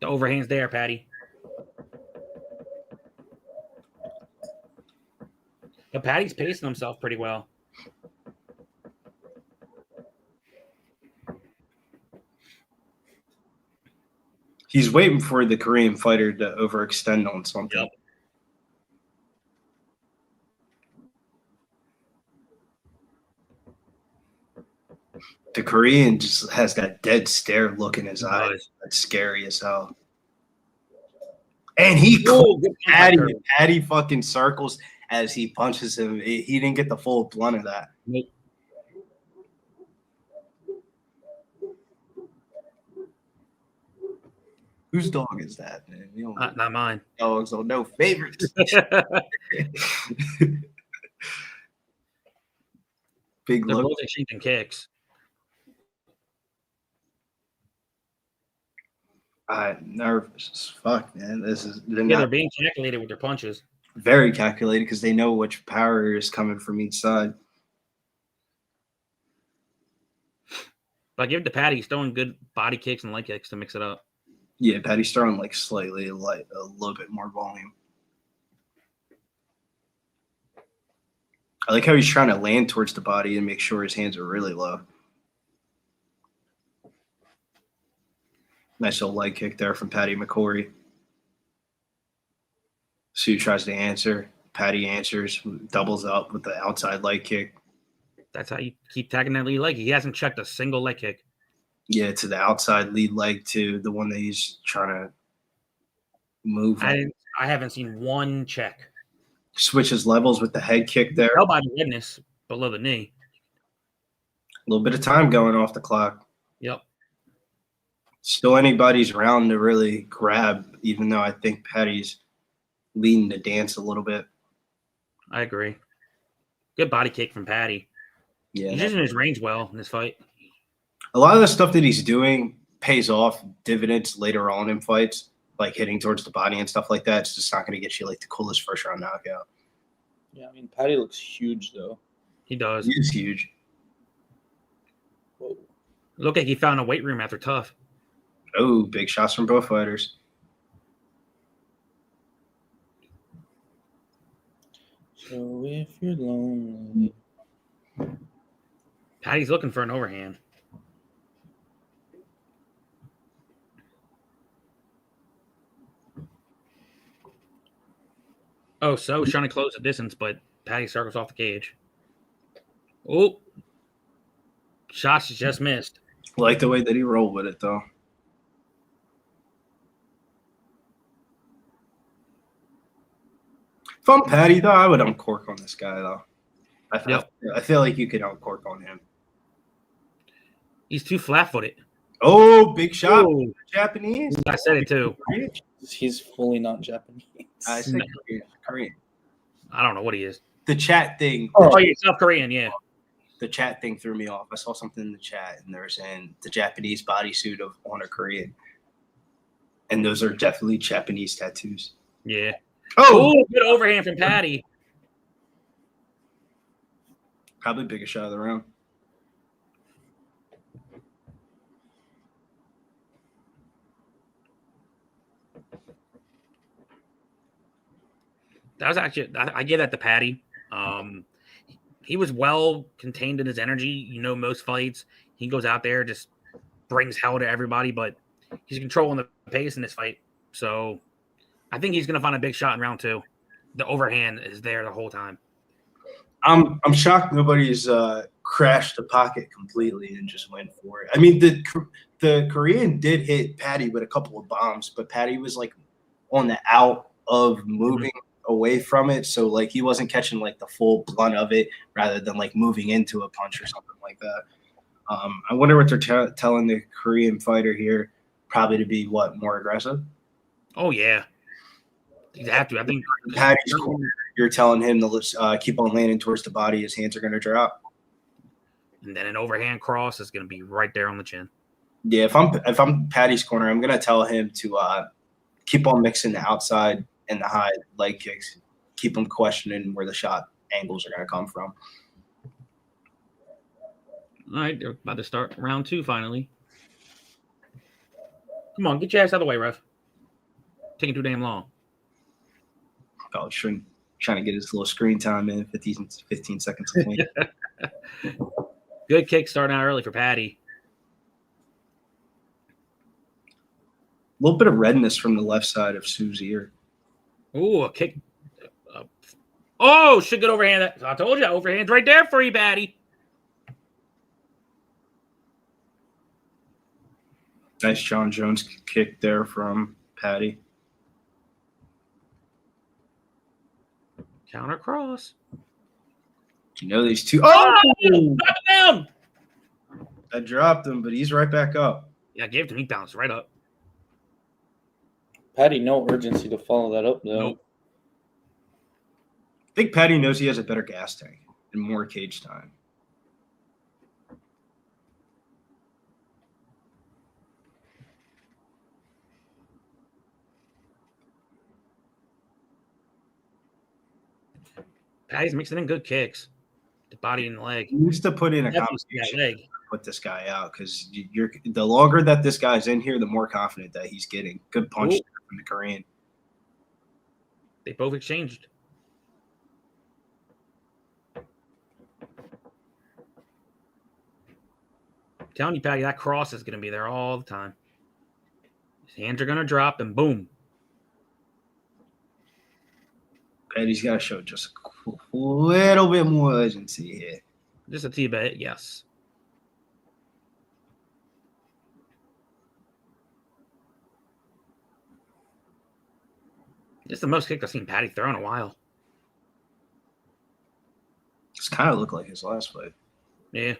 The overhand's there, Patty. But Patty's pacing himself pretty well. He's waiting for the Korean fighter to overextend on something. Yep. The Korean just has that dead stare look in his eyes. does. That's scary as hell. And he Good Patty, punch. Patty fucking circles as he punches him. He didn't get the full blunt of that. Nope. Whose dog is that, man? You don't Not mine. dogs don't know favorites. Big They're look. both exchanging kicks. I'm nervous as fuck, man. This is they're Yeah, they're not being calculated with their punches. very calculated because they know which power is coming from each side. But I give it to Patty. He's throwing good body kicks and leg kicks to mix it up. Yeah, Patty's throwing like slightly light, a little bit more volume. I like how he's trying to land towards the body and make sure his hands are really low. Nice little leg kick there from Patty McCorry. Sue tries to answer. Patty answers, doubles up with the outside leg kick. That's how you keep tagging that lead leg. He hasn't checked a single leg kick. Yeah, to the outside lead leg to the one that he's trying to move. I haven't seen one check. Switches levels with the head kick there. Held by the witness below the knee. A little bit of time going off the clock. Yep. Still anybody's round to really grab, even though I think Patty's leading the dance a little bit. I agree. Good body kick from Patty. Yeah. He's using his range well in this fight. A lot of the stuff that he's doing pays off dividends later on in fights, like hitting towards the body and stuff like that. It's just not going to get you like the coolest first round knockout. Yeah, I mean, Patty looks huge, though. He does. He is huge. Whoa. Look like he found a weight room after tough. Oh, big shots from both fighters. So if you're lonely. Patty's looking for an overhand. Oh, so he's trying to close the distance, but Patty circles off the cage. Oh, shots just missed. I like the way that he rolled with it, though. If I'm Patty, though, I would uncork on this guy, though. I feel like you could uncork on him. He's too flat-footed. Oh, big shot. Oh. Japanese. I said it too. He's fully not Japanese. I said No. Korean. I don't know what he is. The chat thing. Oh, yeah, South Korean, yeah. The chat thing threw me off. I saw something in the chat, and they were saying the Japanese bodysuit on a Korean, and those are definitely Japanese tattoos. Yeah. Oh, Oh, good overhand from Patty. probably biggest shot of the round. That was actually, I give that to Patty. He was well contained in his energy. You know, most fights, He goes out there, just brings hell to everybody, but he's controlling the pace in this fight. So I think he's going to find a big shot in round 2. The overhand is there the whole time. I'm shocked nobody's crashed the pocket completely and just went for it. I mean, the Korean did hit Patty with a couple of bombs, but Patty was like on the out of moving away from it, so like he wasn't catching like the full blunt of it, rather than like moving into a punch or something like that. I wonder what they're telling the Korean fighter here, probably to be more aggressive. Oh yeah, exactly. I think Patty's corner, you're telling him to keep on landing towards the body. His hands are going to drop. And then an overhand cross is going to be right there on the chin. Yeah, if I'm Patty's corner, I'm going to tell him to keep on mixing the outside and the high leg kicks. Keep him questioning where the shot angles are going to come from. All right, they're about to start round 2 finally. Come on, get your ass out of the way, ref. Taking too damn long. Probably shouldn't. Trying to get his little screen time in, 15 seconds. Good kick starting out early for Patty. A little bit of redness from the left side of Sue's ear. Ooh, a kick. Oh, should get overhand. I told you, overhand's right there for you, Patty. Nice John Jones kick there from Patty. Counter cross. You know these two. Oh! Knock it down. I dropped him, but he's right back up. Yeah, I gave it to him. He bounced right up. Patty, no urgency to follow that up, though. Nope. I think Patty knows he has a better gas tank and more cage time. Patty's mixing in good kicks. The body and the leg. He needs to put in a Definitely that conversation leg. to put this guy out, because the longer that this guy's in here, the more confident that he's getting. Good punch Ooh. from the Korean. They both exchanged. I'm telling you, Patty, that cross is going to be there all the time. His hands are going to drop, and boom. Patty's got to show just a little bit more urgency here. Just a T-bit, yes. This is the most kick I've seen Patty throw in a while. This kind of looked like his last fight. Yeah.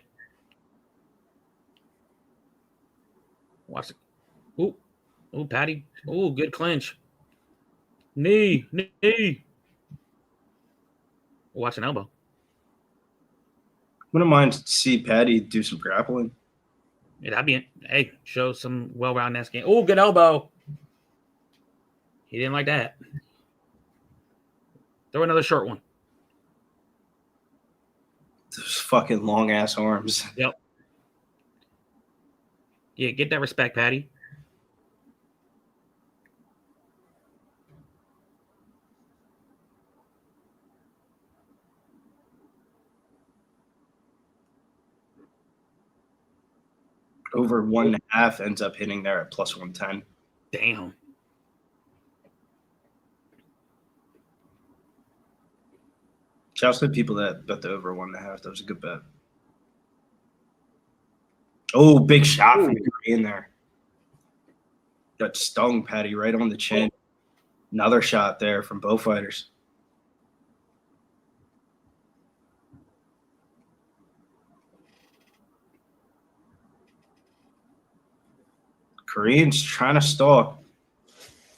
Watch it. Ooh. Ooh, Patty. Ooh, good clinch. Knee. Watch an elbow. Wouldn't mind to see Patty do some grappling. Yeah, that'd be it. Hey, show some well-rounded game. Oh, good elbow. He didn't like that. Throw another short one. Those fucking long ass arms. Yep. Yeah, get that respect, Patty. Over 1.5 ends up hitting there at plus 110. Damn. Shouts to people that bet the over 1.5. That was a good bet. Oh, big shot from the Korean there. That stung Patty right on the chin. Another shot there from both fighters. Koreans trying to stall.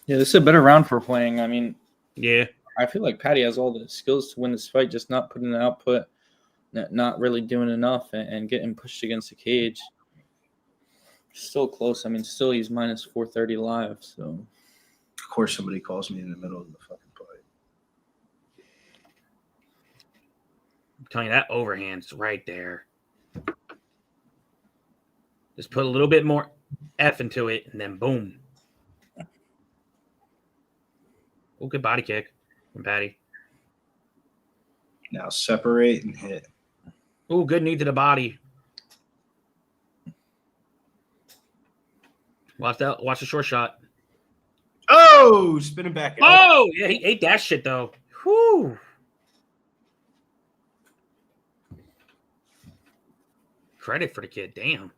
Yeah, this is a better round for playing. I mean, Yeah. I feel like Patty has all the skills to win this fight, just not putting the output, not really doing enough, and getting pushed against the cage. Still close. I mean, still he's minus 430 live. So, Of course, somebody calls me in the middle of the fucking fight. I'm telling you, that overhand's right there. Just put a little bit more F into it, and then boom. Oh, good body kick from Patty. Now separate and hit. Oh, good knee to the body. Watch that. Watch the short shot. Oh, spinning back out. Oh, yeah, he ate that shit though. Whew. Credit for the kid. Damn.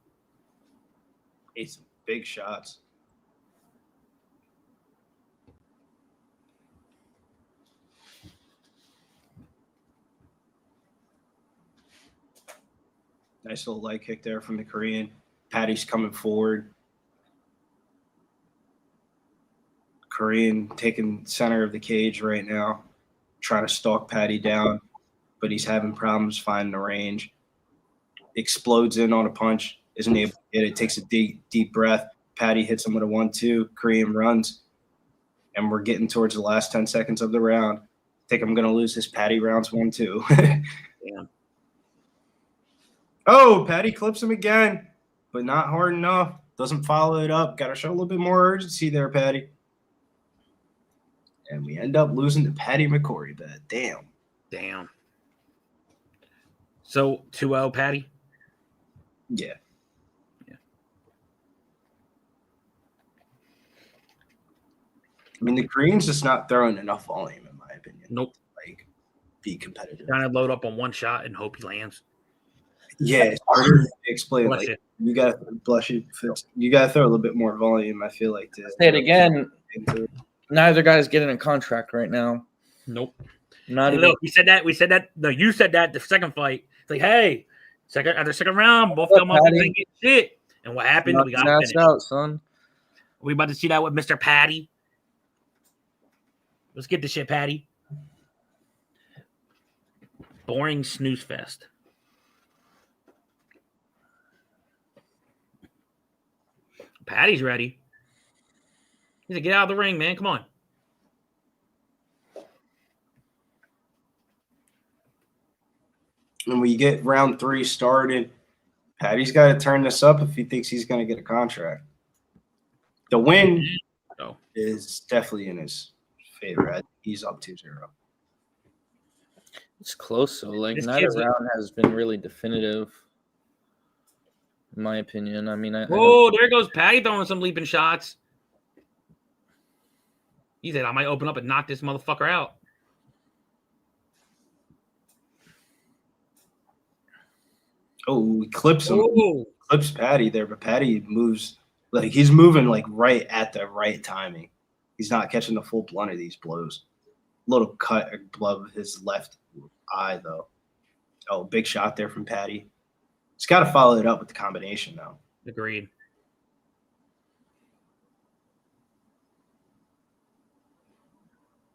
Ate some big shots. Nice little leg kick there from the Korean. Patty's coming forward. Korean taking center of the cage right now, trying to stalk Patty down, but he's having problems finding the range. Explodes in on a punch, isn't able to get it, takes a deep breath. Patty hits him with a 1-2. Korean runs, and we're getting towards the last 10 seconds of the round. I think I'm going to lose this. Patty rounds 1-2. Damn. Oh, Patty clips him again, but not hard enough. Doesn't follow it up. Got to show a little bit more urgency there, Patty. And we end up losing to Patty McCorry bet. Damn. So 2-0, Patty. Yeah. I mean, the Korean's just not throwing enough volume, in my opinion. Nope. Like, be competitive. Trying to load up on one shot and hope he lands. Yeah, it's harder to explain. Bless Like, you got to bless you. You got to throw a little bit more volume. I feel like to Say it again. into it. Neither guy's getting a contract right now. Nope. Not Hey, even. look, we said that. No, you said that the second fight. It's like, hey, after second round, both them Patty? didn't get shit. And what happened? Knock We his got ass finished. out, son. We about to see that with Mr. Patty. Let's get the shit, Patty. Boring snooze fest. Patty's ready. He's like, get out of the ring, man. Come on. When we get round 3 started, Patty's got to turn this up if he thinks he's going to get a contract. The win Oh. is definitely in his favor. He's up 2-0. It's close, so like This neither kid's a- round has been really definitive, in my opinion. I mean, I don't- Whoa, there goes Patty throwing some leaping shots. He said, I might open up and knock this motherfucker out. Oh, he clips him. Oh, Clips Patty there, but Patty moves like he's moving like right at the right timing. He's not catching the full blunt of these blows. Little cut above his left eye though. Oh, big shot there from Patty. He's got to follow it up with the combination though. agreed.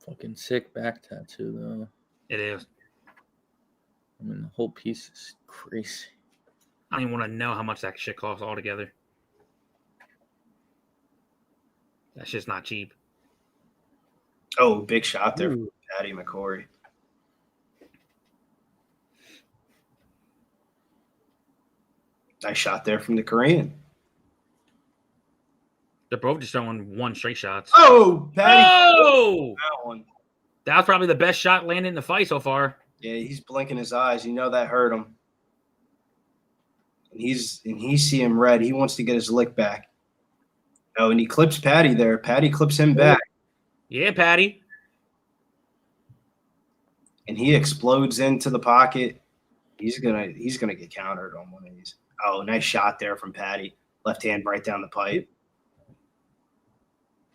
fucking sick back tattoo though. It is. I mean, the whole piece is crazy. I don't even want to know how much that shit costs altogether. That's just not cheap. Oh, big shot there from Ooh. Patty McCorry. Nice shot there from the Korean. They're both just throwing one straight shots. Oh, Patty. Oh! That one. That was probably the best shot landed in the fight so far. Yeah, he's blinking his eyes. You know that hurt him. And he's seeing red. He wants to get his lick back. Oh, and he clips Patty there. Patty clips him back, Yeah, Patty. and he explodes into the pocket. He's gonna get countered on one of these. Oh, nice shot there from Patty. Left hand right down the pipe.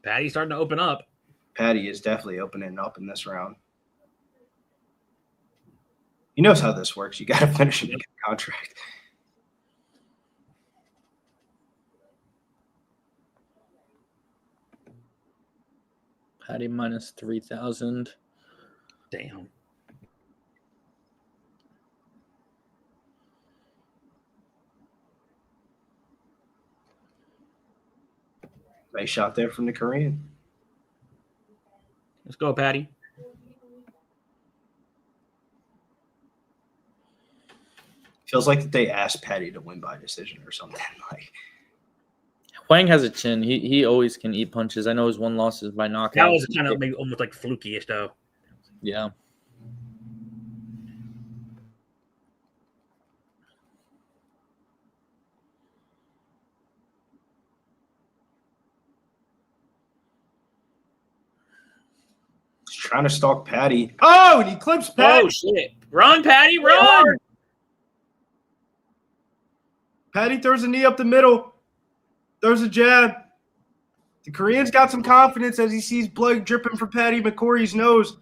Patty's starting to open up. Patty is definitely opening up in this round. He knows how this works. You got to finish and get a contract. Patty minus 3,000. Damn. Nice shot there from the Korean. Let's go, Patty. Feels like that they asked Patty to win by decision or something. Like, Huang has a chin. He always can eat punches. I know his one loss is by knockout. That was kind of maybe almost like fluky-ish, though. Yeah. trying to stalk Patty. Oh, and he clips Patty. Oh, shit. Run, Patty, run. Patty throws a knee up the middle. Throws a jab. The Korean's got some confidence as he sees blood dripping from Patty McCorry's nose.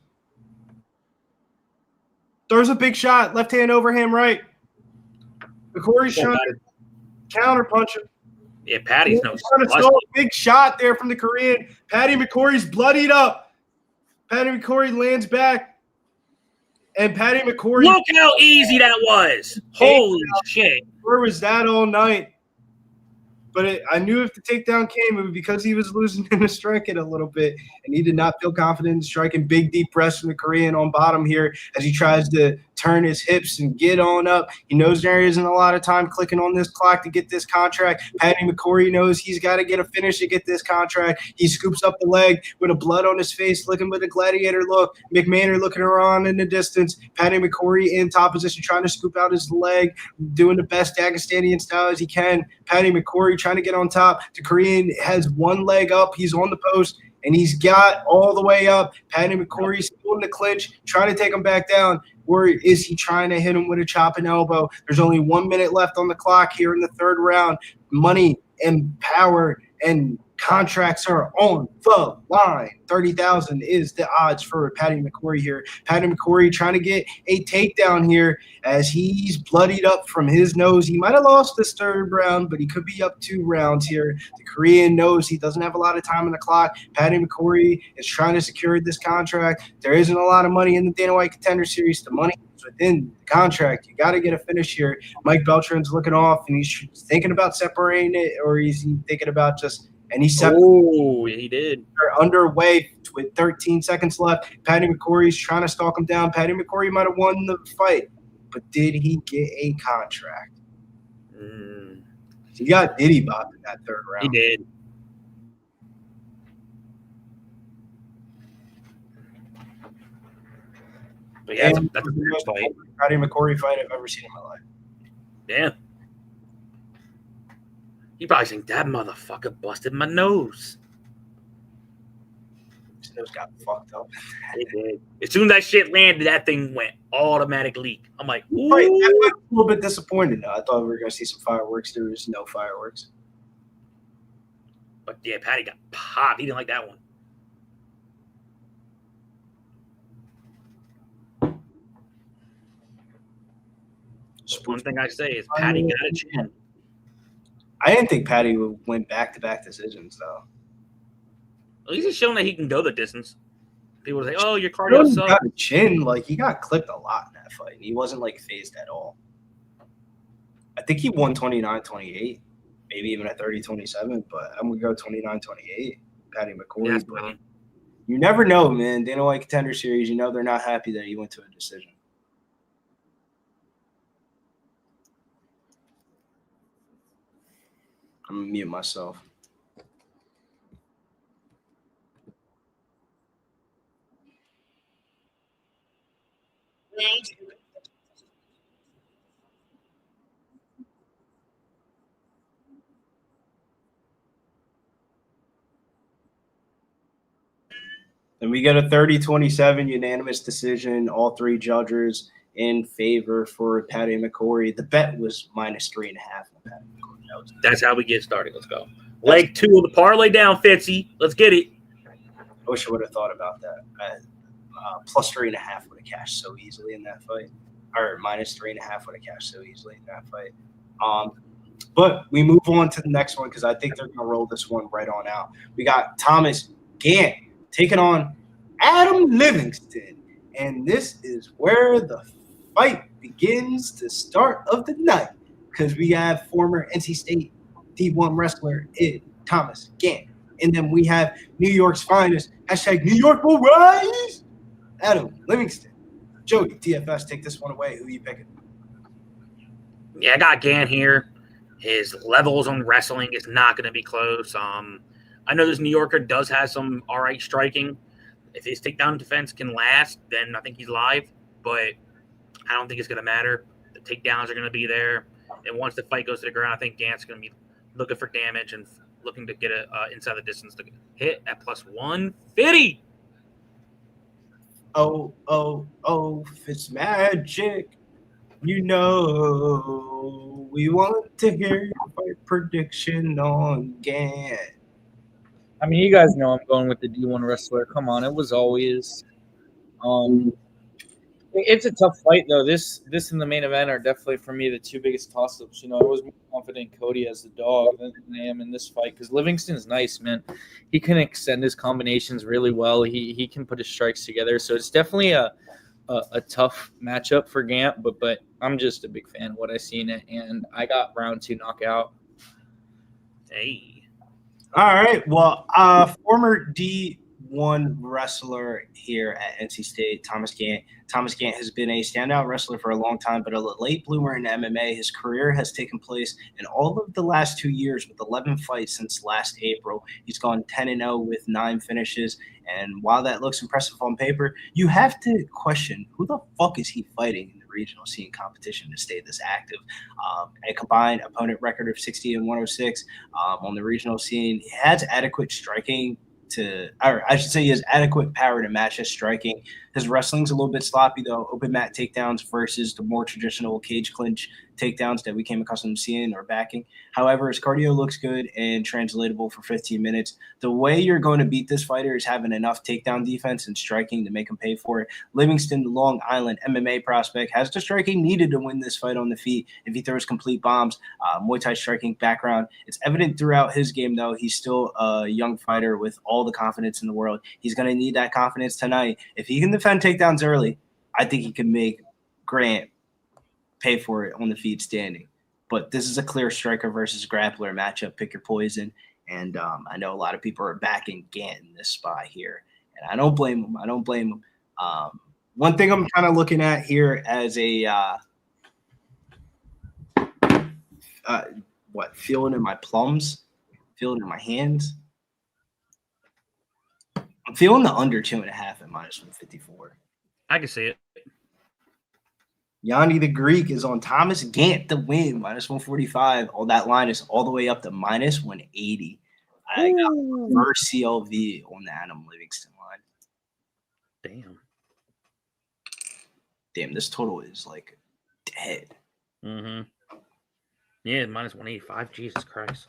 Throws a big shot. Left hand overhand right. McCorry's trying to counter punch him. Yeah, Patty's no A big shot there from the Korean. Patty McCorry's bloodied up. Patty McCorry lands back. And Patty McCorry. Look how easy that was. Holy shit. Where was that all night? But I knew if the takedown came, it was because he was losing in the striking a little bit, and he did not feel confident in striking. Big, deep breaths from the Korean on bottom here as he tries to turn his hips and get on up. He knows there isn't a lot of time clicking on this clock to get this contract. Patty McCorry knows he's got to get a finish to get this contract. He scoops up the leg with a blood on his face, looking with a gladiator look. McMahon looking around in the distance. Patty McCorry in top position, trying to scoop out his leg, doing the best Dagestanian style as he can. Patty McCorry trying to get on top. The Korean has one leg up. He's on the post, and he's got all the way up. Patty McCorry still in the clinch, trying to take him back down. Or is he trying to hit him with a chopping elbow? There's only 1 minute left on the clock here in the third round. Money and power and contracts are on the line. 30,000 is the odds for Patty McCorry here. Patty McCorry trying to get a takedown here as he's bloodied up from his nose. He might have lost this third round, but he could be up 2 rounds here. The Korean knows he doesn't have a lot of time on the clock. Patty McCorry is trying to secure this contract. There isn't a lot of money in the Dana White Contender Series. The money is within the contract. You got to get a finish here. Mike Beltran's looking off, and he's thinking about separating it, or is he thinking about just – and he's Oh, he did. Underway with 13 seconds left. Patty McCorry's trying to stalk him down. Patty McCorry might have won the fight, but did he get a contract? He got Diddy Bop in that third round. He did. But yeah, that's the most fight. Patty McCorry fight I've ever seen in my life. Yeah. You probably think that motherfucker busted my nose. His nose got fucked up. It did. As soon as that shit landed, that thing went automatic leak. I'm like, ooh. Right, I was a little bit disappointed. I thought we were going to see some fireworks. There was no fireworks. But yeah, Patty got popped. He didn't like that one. One thing I say is Patty got a chin. I didn't think Patty would win back-to-back decisions, though. At least he's shown that he can go the distance. People say, "Oh, your cardio He sucks." got a chin, like he got clipped a lot in that fight. He wasn't like phased at all. I think he won 29-28, maybe even a 30-27, but I'm gonna go 29-28. Patty McCorry. Yes, but man. you never know, man. Dana White Contender Series, you know they're not happy that he went to a decision. I'm gonna mute myself. Then we get a 30-27 unanimous decision. All 3 judges in favor for Patty McCorry. The bet was -3.5 on Patty McCorry. That's how we get started. Let's go. Leg 2 of the parlay down, Fitzy. Let's get it. I wish I would have thought about that. +3.5 would have cashed so easily in that fight, or -3.5 would have cashed so easily in that fight. But we move on to the next one because I think they're going to roll this one right on out. We got Thomas Gant taking on Adam Livingston, and this is where the fight begins to start of the night because we have former NC State D1 wrestler Thomas Gant, and then we have New York's finest, #New York will rise, Adam Livingston. Joey, DFS, take this one away. Who are you picking? Yeah, I got Gant here. His levels on wrestling is not going to be close. I know this New Yorker does have some all right striking. If his takedown defense can last, then I think he's live. But I don't think it's going to matter. The takedowns are going to be there. And once the fight goes to the ground, I think Gant's going to be looking for damage and looking to get it inside the distance to hit at +150. Oh, oh, oh, Fitzmagic. You know, we want to hear your fight prediction on Gant. I mean, you guys know I'm going with the D1 wrestler. Come on, it was always. It's a tough fight though. This and the main event are definitely for me the two biggest toss-ups. You know, I was more confident in Cody as the dog than I am in this fight because Livingston's nice, man. He can extend his combinations really well. He can put his strikes together. So it's definitely a tough matchup for Gant, but I'm just a big fan of what I've seen it, and I got round 2 knockout. Hey. All right. Well, former D1 wrestler here at NC State, Thomas Gant. Thomas Gant has been a standout wrestler for a long time, but a late bloomer in MMA. His career has taken place in all of the last 2 years with 11 fights since last April. He's gone 10-0 with 9 finishes. And while that looks impressive on paper, you have to question who the fuck is he fighting in the regional scene competition to stay this active. A combined opponent record of 60 and 106 on the regional scene. He has adequate striking or I should say he has adequate power to match his striking. His wrestling's a little bit sloppy, though. Open mat takedowns versus the more traditional cage clinch takedowns that we came accustomed to seeing or backing. However, his cardio looks good and translatable for 15 minutes. The way you're going to beat this fighter is having enough takedown defense and striking to make him pay for it. Livingston, the Long Island MMA prospect, has the striking needed to win this fight on the feet if he throws complete bombs. Muay Thai striking background. It's evident throughout his game, though. He's still a young fighter with all the confidence in the world. He's going to need that confidence tonight. If he can defend takedowns early, I think he can make Grant pay for it on the feet standing. But this is a clear striker versus grappler matchup. Pick your poison. And I know a lot of people are backing Gant in this spot here. And I don't blame him. One thing I'm kind of looking at here as a feeling in my plums, feeling in my hands. I'm feeling the under 2.5 at -154. I can see it. Yanni the Greek is on Thomas Gant to win, -145. All that line is all the way up to -180. I got reverse CLV on the Adam Livingston line. Damn, this total is like dead. Mm-hmm. Yeah, -185. Jesus Christ.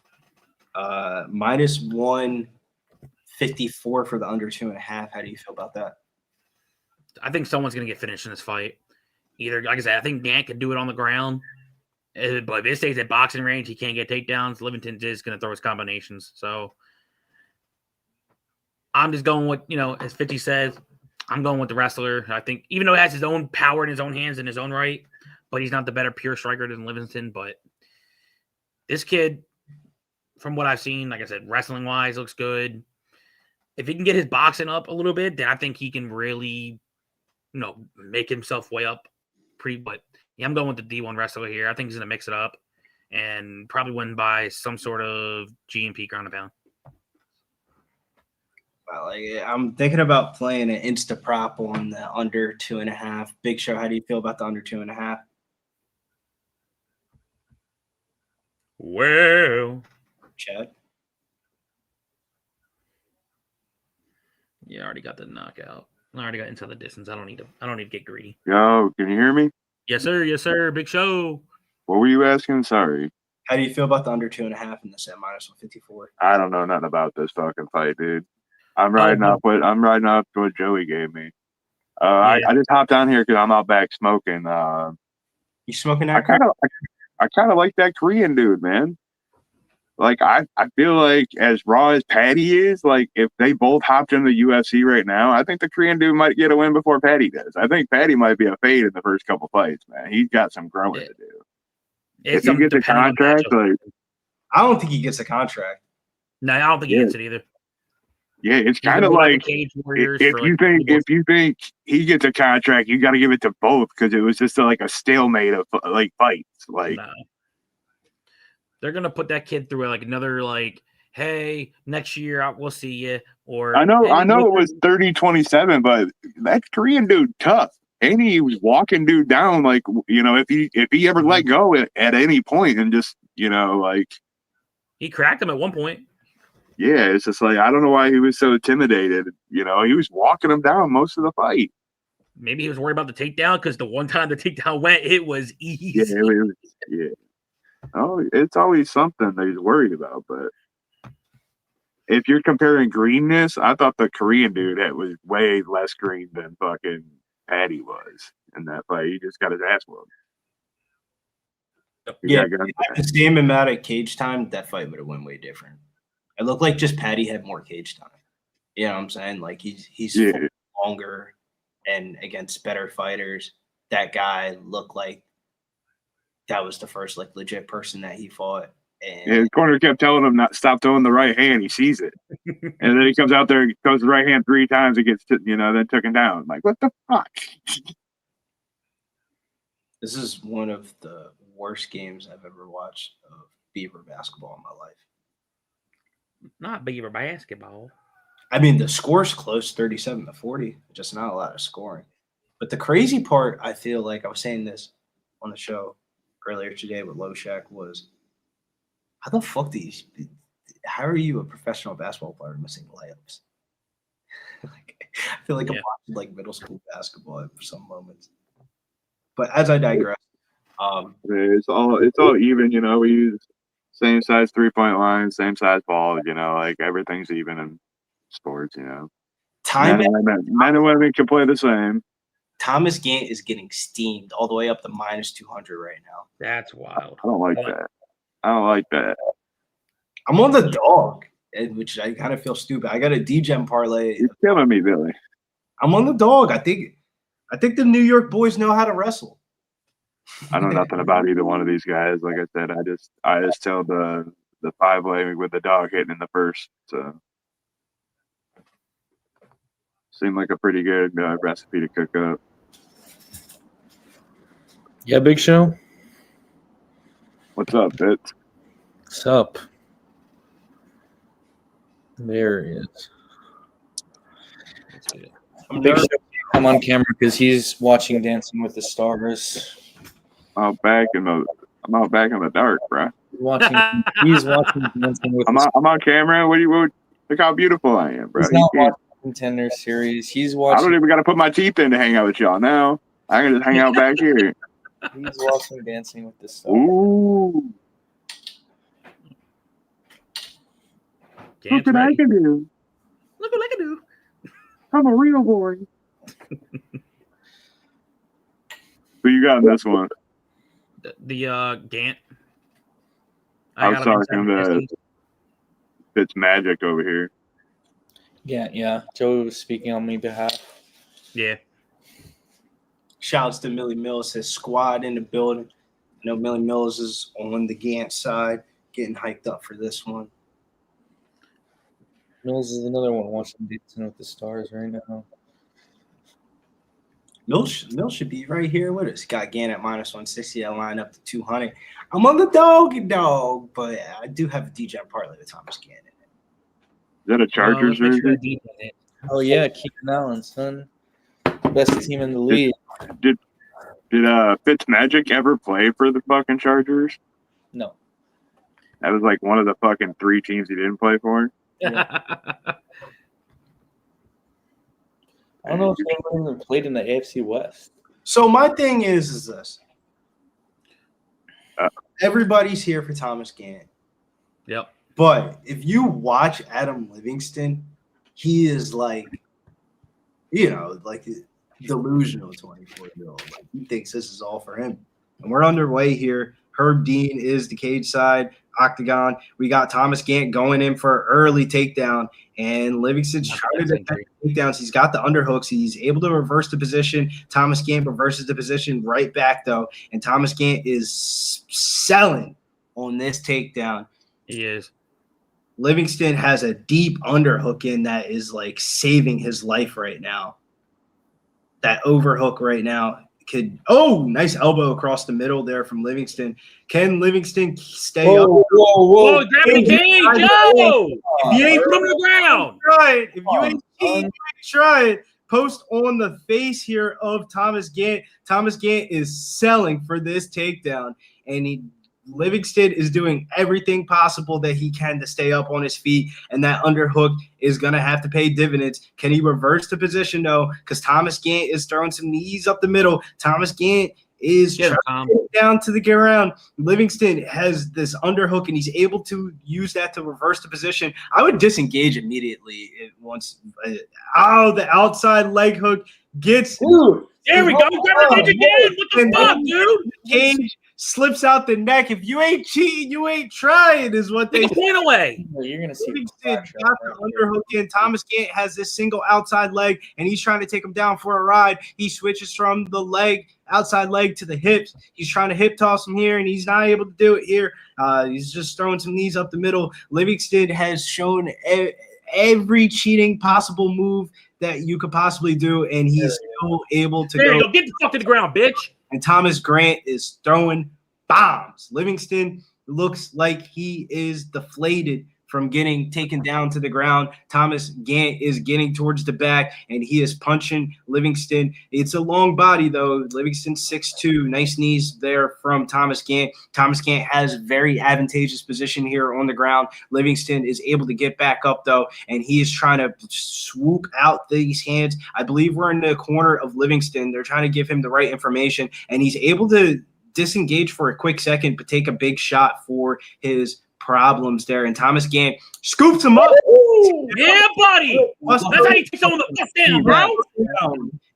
-154 for the under 2.5. How do you feel about that? I think someone's going to get finished in this fight. Either, like I said, I think Gant can do it on the ground. But if it stays at boxing range, he can't get takedowns. Livingston is going to throw his combinations. So I'm just going with, as 50 says, I'm going with the wrestler. I think, even though he has his own power in his own hands in his own right, but he's not the better pure striker than Livingston. But this kid, from what I've seen, like I said, wrestling-wise, looks good. If he can get his boxing up a little bit, then I think he can really, make himself way up. But yeah, I'm going with the D1 wrestler here. I think he's going to mix it up and probably win by some sort of GMP ground and pound. Well, I'm thinking about playing an insta prop on the under 2.5. Big Show, how do you feel about the under 2.5? Well, Chad? Yeah, I already got the knockout. I already got inside the distance. I don't need to get greedy. Yo, can you hear me? Yes, sir. Yes, sir. Big Show. What were you asking? Sorry. How do you feel about the under 2.5 in this at -154? I don't know nothing about this fucking fight, dude. I'm riding up to what Joey gave me. I just hopped down here because I'm out back smoking. You smoking that? I kind of like that Korean dude, man. Like I feel like as raw as Patty is, like if they both hopped in the UFC right now, I think the Korean dude might get a win before Patty does. I think Patty might be a fade in the first couple fights, man. He's got some growing to do. If he gets a contract, like I don't think he gets a contract. No, I don't think he gets it either. Yeah, it's kind of like if you think he gets a contract, you got to give it to both because it was just a stalemate of fights. They're gonna put that kid through another hey, next year we'll see you. Or I know it was 30-27, but that Korean dude tough. And he was walking dude down if he ever let go at any point and just he cracked him at one point. Yeah, it's just I don't know why he was so intimidated. He was walking him down most of the fight. Maybe he was worried about the takedown because the one time the takedown went, it was easy. Yeah. Oh, it's always something that he's worried about. But if you're comparing greenness, I thought the Korean dude was way less green than fucking Patty was in that fight. He just got his ass whooped. Yeah, the same amount of cage time, that fight would have went way different. It looked like just Patty had more cage time. You know what I'm saying? Like he's longer and against better fighters. That guy looked like that was the first like legit person that he fought. And his corner kept telling him not stop throwing the right hand. He sees it, and then he comes out there and throws the right hand 3 times. It gets then took him down. Like what the fuck? This is one of the worst games I've ever watched of Beaver basketball in my life. Not Beaver basketball. I mean, the score's close, 37-40, just not a lot of scoring. But the crazy part, I feel like I was saying this on the show earlier today with Loshak, was how the fuck how are you a professional basketball player missing layups? Like, I feel like I'm watching like middle school basketball for some moments. But as I digress, it's all even. We use same size 3-point line, same size ball. Like everything's even in sports. Men and women can play the same. Thomas Gant is getting steamed all the way up to -200 right now. That's wild. I don't like that. I don't like that. I'm on the dog, which I kind of feel stupid. I got a D-Gem parlay. You're killing me, Billy. I'm on the dog. I think the New York boys know how to wrestle. I know nothing about either one of these guys. Like I said, I just tell the 5-way with the dog hitting in the first. So seemed like a pretty good recipe to cook up. Yeah, Big Show. What's up, Fitz? What's up? There he is. Big Show come on camera because he's watching Dancing with the Stars. I'm out back in the dark, bro. He's watching Dancing with the Stars. I'm on camera. Look how beautiful I am, bro. He's not watching Contender series. He's watching. I don't even got to put my teeth in to hang out with y'all now. I can just hang out back here. He's watching Dancing with the Stars. Ooh. Look what I can do. Look what I can do. I'm a real boy. Who you got in this one? The Gant. I was talking to Fitz Magic over here. Yeah. Joe was speaking on my behalf. Yeah. Shouts to Millie Mills, his squad in the building. I know Millie Mills is on the Gant side, getting hyped up for this one. Mills is another one watching Dancing with the Stars right now. Mills should be right here with us. Got Gant at -160. I line up to 200. I'm on the dog, but I do have a DJ parlay with Thomas Gant in it. Is that a Chargers version? Oh yeah, Keenan Allen, son, best team in the league. Did Fitz Magic ever play for the fucking Chargers? No. That was like one of the fucking 3 teams he didn't play for. Yeah. I don't know if anyone even played in the AFC West. So my thing is this. Everybody's here for Thomas Gant. Yep. But if you watch Adam Livingston, he is like, like delusional 24-year-old. Like he thinks this is all for him. And we're underway here. Herb Dean is the cage side, octagon. We got Thomas Gant going in for an early takedown, and Livingston's trying to defend takedowns. He's got the underhooks. He's able to reverse the position. Thomas Gant reverses the position right back, though, and Thomas Gant is selling on this takedown. He is. Livingston has a deep underhook in that is like saving his life right now. That overhook right now nice elbow across the middle there from Livingston. Can Livingston stay up? Whoa, grab the cage, Joe! If you ain't from the ground, try it. If you ain't seen, try it. Post on the face here of Thomas Gant. Thomas Gant is selling for this takedown, and he Livingston is doing everything possible that he can to stay up on his feet, and that underhook is going to have to pay dividends. Can he reverse the position, though? Because Thomas Gant is throwing some knees up the middle. Thomas Gant is trying to get down to the ground. Livingston has this underhook, and he's able to use that to reverse the position. I would disengage immediately once. The outside leg hook gets. Ooh, there we go. Grab the cage again. What the fuck, dude? Cage slips out the neck. If you ain't cheating, you ain't trying, is what they Take a point away. you're gonna see. Livingston got the underhook in. Thomas Gant has this single outside leg, and he's trying to take him down for a ride. He switches from the leg, outside leg, to the hips. He's trying to hip toss him here, and he's not able to do it here. He's just throwing some knees up the middle. Livingston has shown every cheating possible move that you could possibly do, and he's still able to There you go. Get the fuck to the ground, bitch. And Thomas Grant is throwing bombs. Livingston looks like he is deflated from getting taken down to the ground. Thomas Gant is getting towards the back, and he is punching Livingston. It's a long body, though. Livingston 6'2", nice knees there from Thomas Gant. Thomas Gant has very advantageous position here on the ground. Livingston is able to get back up, though, and he is trying to swoop out these hands. I believe we're in the corner of Livingston. They're trying to give him the right information, and he's able to disengage for a quick second, but take a big shot for his problems there. And Thomas Gant scoops him up. Yeah, buddy. That's how you take someone the fuck down, bro.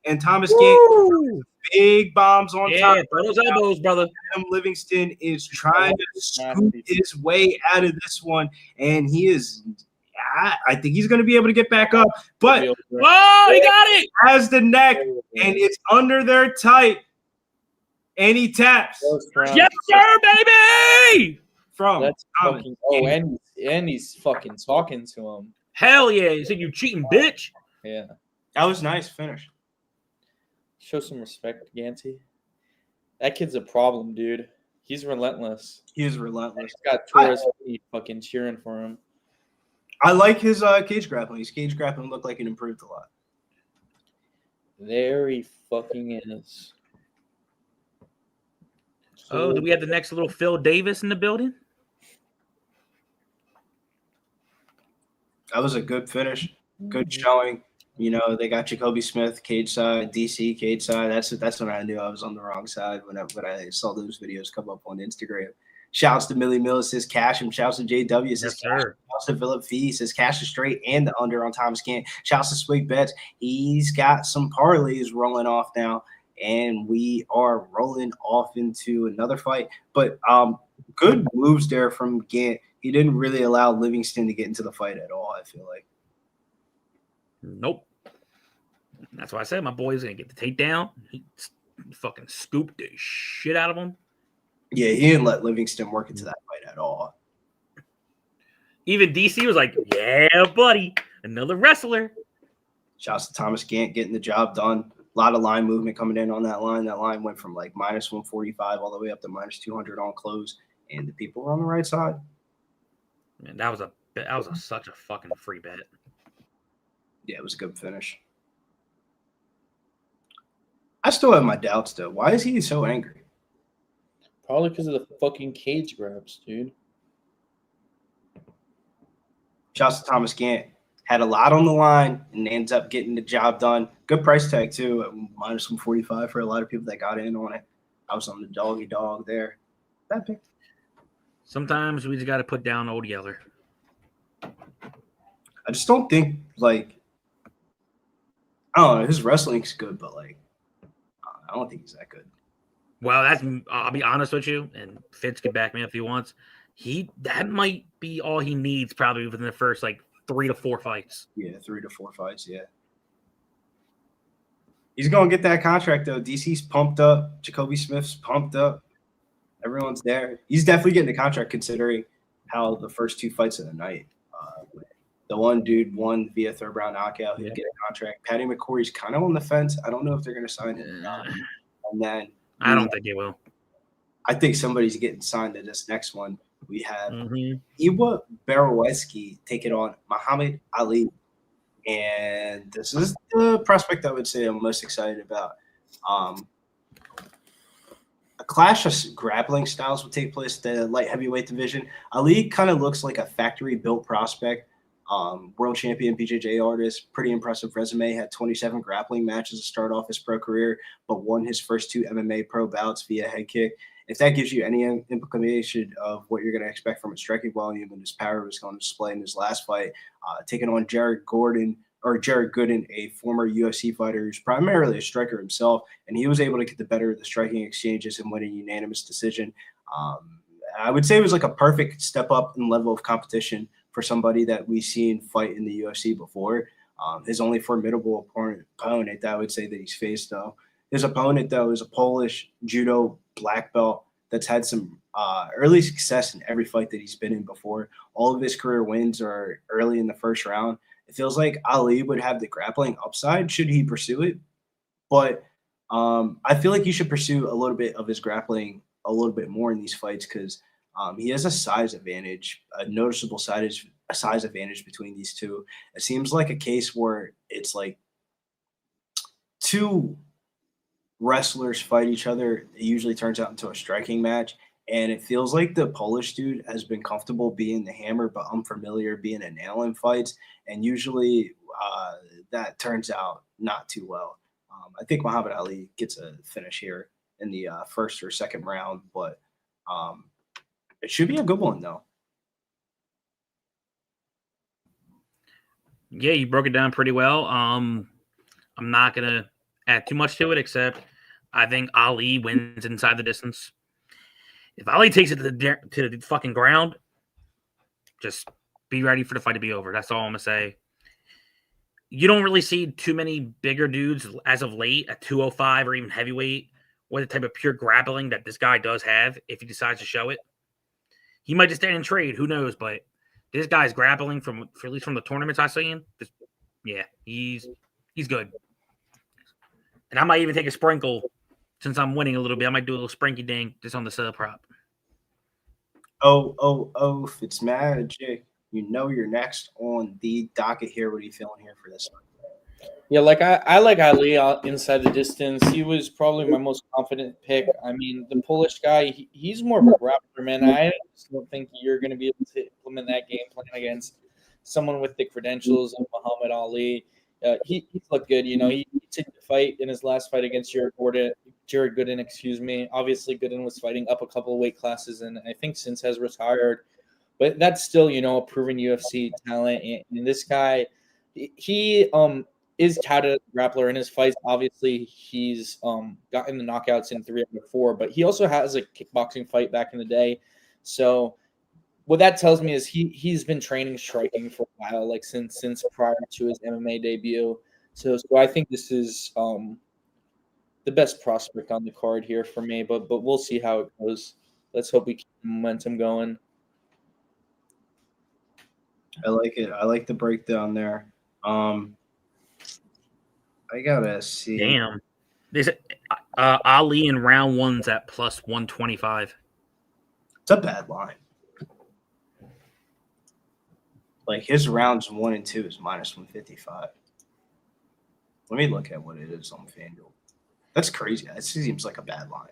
And Thomas Gant big bombs on top. Throw those elbows, brother. Adam Livingston is trying to scoop his way out of this one, and he is. I think he's going to be able to get back up, but whoa, he got it. Has the neck, and it's under there tight, and he taps. Yes, sir, baby. From That's fucking, and he's fucking talking to him. Hell yeah. He said, you cheating bitch. Yeah. That was nice finish. Show some respect, Ganty. That kid's a problem, dude. He's relentless. He is relentless. He's got Torres fucking cheering for him. I like his cage grappling. His cage grappling looked like it improved a lot. There he fucking is. Oh, do we have the next little Phil Davis in the building? That was a good finish, good showing. You know, they got Jacoby Smith cage side, DC cage side. That's when I knew I was on the wrong side when I saw those videos come up on Instagram. Shouts to Millie Mills, says cash him. Shouts to JW, says cash. Shouts to Philip Fee, says cash is straight and the under on Thomas Gant. Shouts to Swig Bets. He's got some parlays rolling off now, and we are rolling off into another fight. But good moves there from Gant. He didn't really allow Livingston to get into the fight at all, I feel like. Nope. That's why I said my boy's going to get the takedown. He fucking scooped the shit out of him. Yeah, he didn't let Livingston work into that fight at all. Even DC was like, yeah, buddy, another wrestler. Shouts to Thomas Gant getting the job done. A lot of line movement coming in on that line. That line went from like minus 145 all the way up to minus 200 on close, and the people were on the right side. Man, that was such a fucking free bet. Yeah, it was a good finish. I still have my doubts, though. Why is he so angry? Probably because of the fucking cage grabs, dude. Shouts to Thomas Gant. Had a lot on the line and ends up getting the job done. Good price tag, too, at minus 145 for a lot of people that got in on it. I was on the doggy dog there. That pick. Sometimes we just got to put down Old Yeller. I just don't think, like, I don't know. His wrestling's good, but, like, I don't think he's that good. Well, I'll be honest with you, and Fitz can back me up if he wants. That might be all he needs probably within the first, like, 3 to 4 fights. Yeah, 3 to 4 fights, yeah. He's going to get that contract, though. DC's pumped up. Jacoby Smith's pumped up. Everyone's there. He's definitely getting the contract considering how the first 2 fights of the night. The one dude won via third round knockout. He'll get a contract. Patty McCorry's kind of on the fence. I don't know if they're going to sign him or not. And then I don't think they will. I think somebody's getting signed to this next one. We have Iwa Baroweski taking on Muhammad Ali. And this is the prospect I would say I'm most excited about. a clash of grappling styles will take place in the light heavyweight division. Ali kind of looks like a factory-built prospect. World champion BJJ artist, pretty impressive resume, had 27 grappling matches to start off his pro career, but won his first 2 MMA pro bouts via head kick. If that gives you any implication of what you're going to expect from his striking volume and his power was going to display in his last fight, taking on Jared Gooden, a former UFC fighter who's primarily a striker himself, and he was able to get the better of the striking exchanges and win a unanimous decision. I would say it was like a perfect step up in level of competition for somebody that we've seen fight in the UFC before. His only formidable opponent that I would say that he's faced, though, his opponent, though, is a Polish judo black belt that's had some early success in every fight that he's been in before. All of his career wins are early in the first round. It feels like Ali would have the grappling upside should he pursue it. But I feel like he should pursue a little bit of his grappling a little bit more in these fights because he has a size advantage, a noticeable size advantage between these two. It seems like a case where it's like two wrestlers fight each other. It usually turns out into a striking match. And it feels like the Polish dude has been comfortable being the hammer, but unfamiliar being a nail in fights. And usually that turns out not too well. I think Muhammad Ali gets a finish here in the first or second round, but it should be a good one, though. Yeah, you broke it down pretty well. I'm not going to add too much to it, except I think Ali wins inside the distance. If Ali takes it to the fucking ground, just be ready for the fight to be over. That's all I'm going to say. You don't really see too many bigger dudes as of late at 205 or even heavyweight with the type of pure grappling that this guy does have if he decides to show it. He might just stand and trade. Who knows? But this guy's grappling at least from the tournaments I've seen. He's good. And I might even take a sprinkle since I'm winning a little bit. I might do a little sprinky dink just on the sub prop. Oh, Fitzmagic. You know you're next on the docket here. What are you feeling here for this one? Yeah, like I like Ali inside the distance. He was probably my most confident pick. I mean, the Polish guy, he's more of a grappler, man. I just don't think you're going to be able to implement that game plan against someone with the credentials of Muhammad Ali. He looked good. You know, he took the fight in his last fight against Jared Gooden, excuse me. Obviously, Gooden was fighting up a couple of weight classes, and I think since has retired. But that's still, you know, a proven UFC talent. And this guy, he is touted as a grappler in his fights. Obviously, he's gotten the knockouts in 3 out of 4, but he also has a kickboxing fight back in the day. So what that tells me is he's been training striking for a while, like since prior to his MMA debut. So I think this is the best prospect on the card here for me, but we'll see how it goes. Let's hope we keep the momentum going. I like it. I like the breakdown there. I gotta see. Damn. There's Ali in round 1's at plus 125. It's a bad line. Like his rounds 1 and 2 is minus 155. Let me look at what it is on FanDuel. That's crazy. That seems like a bad line.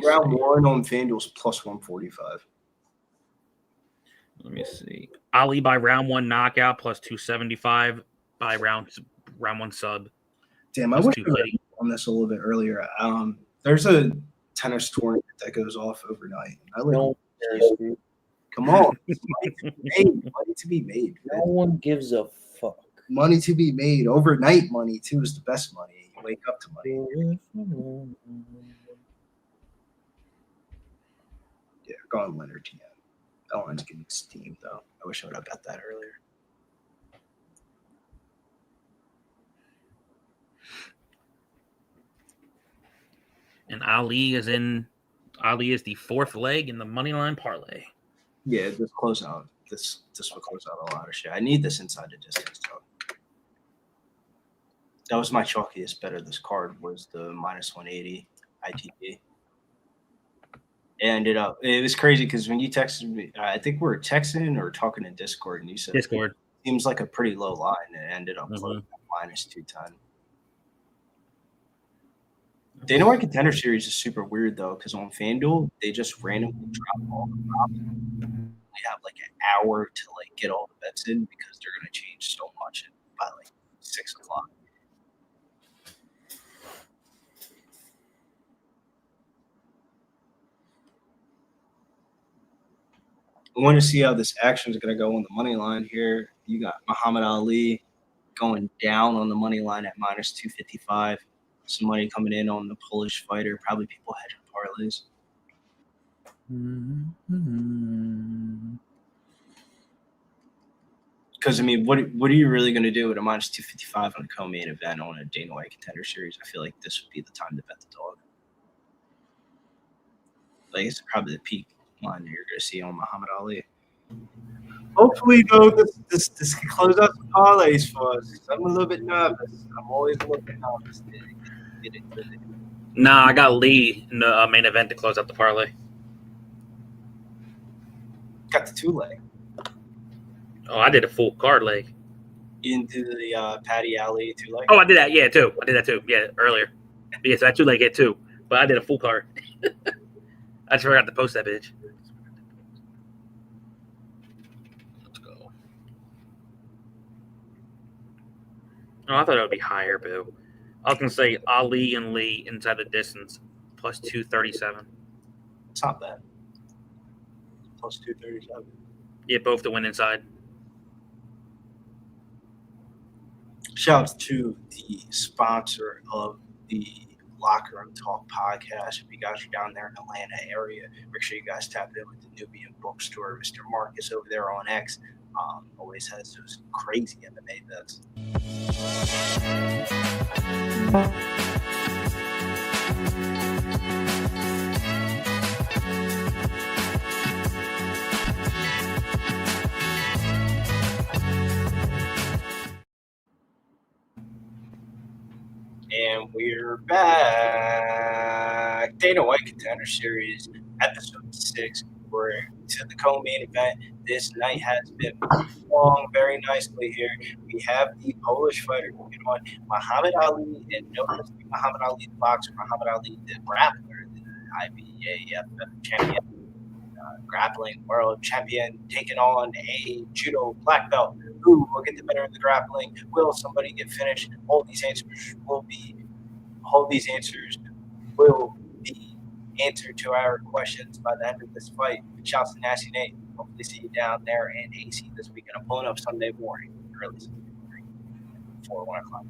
Round 1 on FanDuel is plus 145. Let me see. Ali by round 1 knockout plus 275 by round 1 sub. Damn, I wish I would on this a little bit earlier. There's a tennis tournament that goes off overnight. Come on. Money to be made. No one gives a fuck. Money to be made. Overnight money, too, is the best money. You wake up to money. Yeah, go on Leonard TM. That one's getting steamed, though. I wish I would have got that earlier. And Ali is the 4th leg in the moneyline parlay. Yeah, this close out. This will close out a lot of shit. I need this inside the distance, though. That was my chalkiest bet of this card was the minus 180 ITP. It was crazy because when you texted me, I think we were texting or talking in Discord, and you said Discord seems like a pretty low line, and it ended up closing at minus 210. Dana White Contender Series is super weird though, because on FanDuel they just randomly drop all the props. We have like an hour to like get all the bets in because they're gonna change so much by like 6 o'clock. I want to see how this action is going to go on the money line here. You got Muhammad Ali going down on the money line at minus 255. Some money coming in on the Polish fighter. Probably people hedging parlays. Because, I mean, what are you really going to do with a minus 255 on a co-main event on a Dana White Contender Series? I feel like this would be the time to bet the dog. Like, it's probably the peak line you're going to see on Muhammad Ali. Hopefully, though, this can close out some parlays for us. I'm a little bit nervous. I'm always a little bit nervous to get into it. Nah, I got Lee in the main event to close out the parlay. Got the 2-leg. Oh, I did a full card leg. Into the Paddy Alley 2-leg. Oh, I did that. Yeah, too. I did that too. Yeah, earlier. Yeah, so that 2-leg hit too. But I did a full card. I just forgot to post that bitch. Let's go. Oh, I thought it would be higher, boo. I was gonna say Ali and Lee inside the distance plus 237. It's not bad. Plus 237. Yeah, both to win inside. Shouts to the sponsor of the Locker Room Talk podcast. If you guys are down there in the Atlanta area, make sure you guys tap in with the Nubian Bookstore. Mr. Marcus over there on X always has those crazy MMA bets. And we're back. Dana White Contender Series, episode 6. We're to the co-main event. This night has been long very nicely here. We have the Polish fighter moving on, Muhammad Ali, and no Muhammad Ali the boxer, Muhammad Ali the grappler, the IBAF champion, grappling world champion, taking on a judo black belt. Who will get the better of the grappling? Will somebody get finished? All these answers will be answered to our questions by the end of this fight. Shouts to Nasty Nate. Hopefully see you down there in AC this weekend. I'm pulling up Sunday morning, early Sunday morning, before 1 o'clock.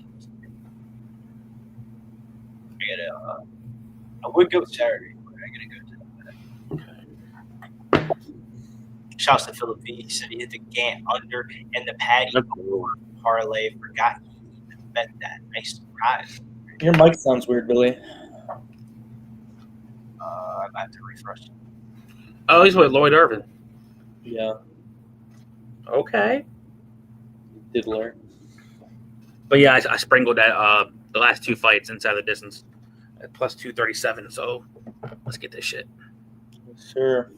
I would go Saturday, but I gotta go to that. Shouts to Philip V. He said he hit the Gant under and the Paddy parlay. Forgot he even bet that. Nice surprise. Your mic sounds weird, Billy. I have to refresh. Oh, he's with Lloyd Irvin. Yeah, Okay. diddler. But yeah, I sprinkled that the last 2 fights inside the distance at plus 237. So let's get this shit. Sure.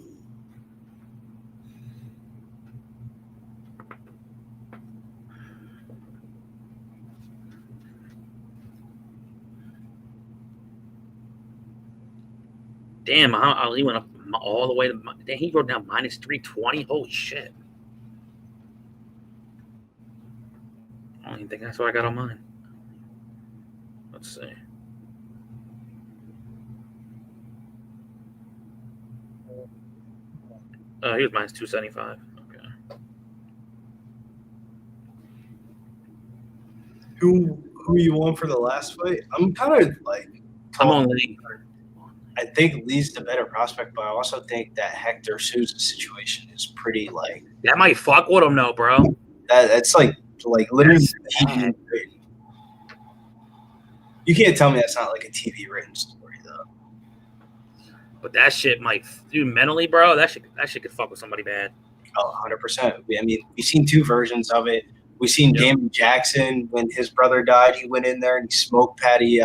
Damn, Ali went up all the way to. Damn, he wrote down minus 320. Holy shit! I don't even think that's what I got on mine. Let's see. He was minus 275. Okay. Who are you on for the last fight? I'm kind of like. I'm on Lee. I think Lee's the better prospect, but I also think that Hector Souza situation is pretty like That might fuck with him though, bro. that's like literally TV written. You can't tell me that's not like a TV written story though. But that shit might, dude, mentally, bro. That shit could fuck with somebody bad. Oh, 100%. I mean, we've seen 2 versions of it. We've seen Damon Jackson when his brother died. He went in there and he smoked Patty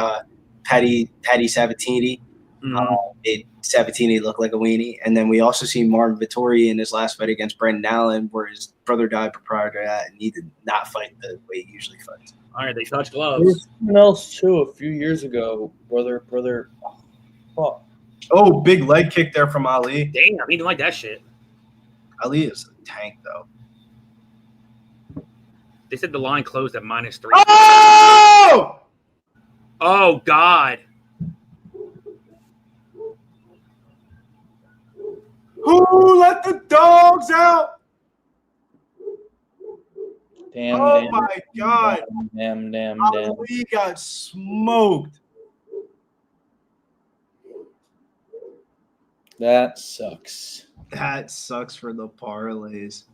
Sabatini. Made Sabatini look like a weenie. And then we also see Marvin Vittori in his last fight against Brendan Allen, where his brother died prior to that, and he did not fight the way he usually fights. All right, they touch There gloves. was someone else too a few years ago. Brother. Fuck. Oh, big leg kick there from Ali. Damn, he didn't like that shit. Ali is a tank, though. They said the line closed at -3. Oh! Oh God. Who let the dogs out? Damn. Oh damn, my God. Damn. Ali got smoked. That sucks. That sucks for the parlays.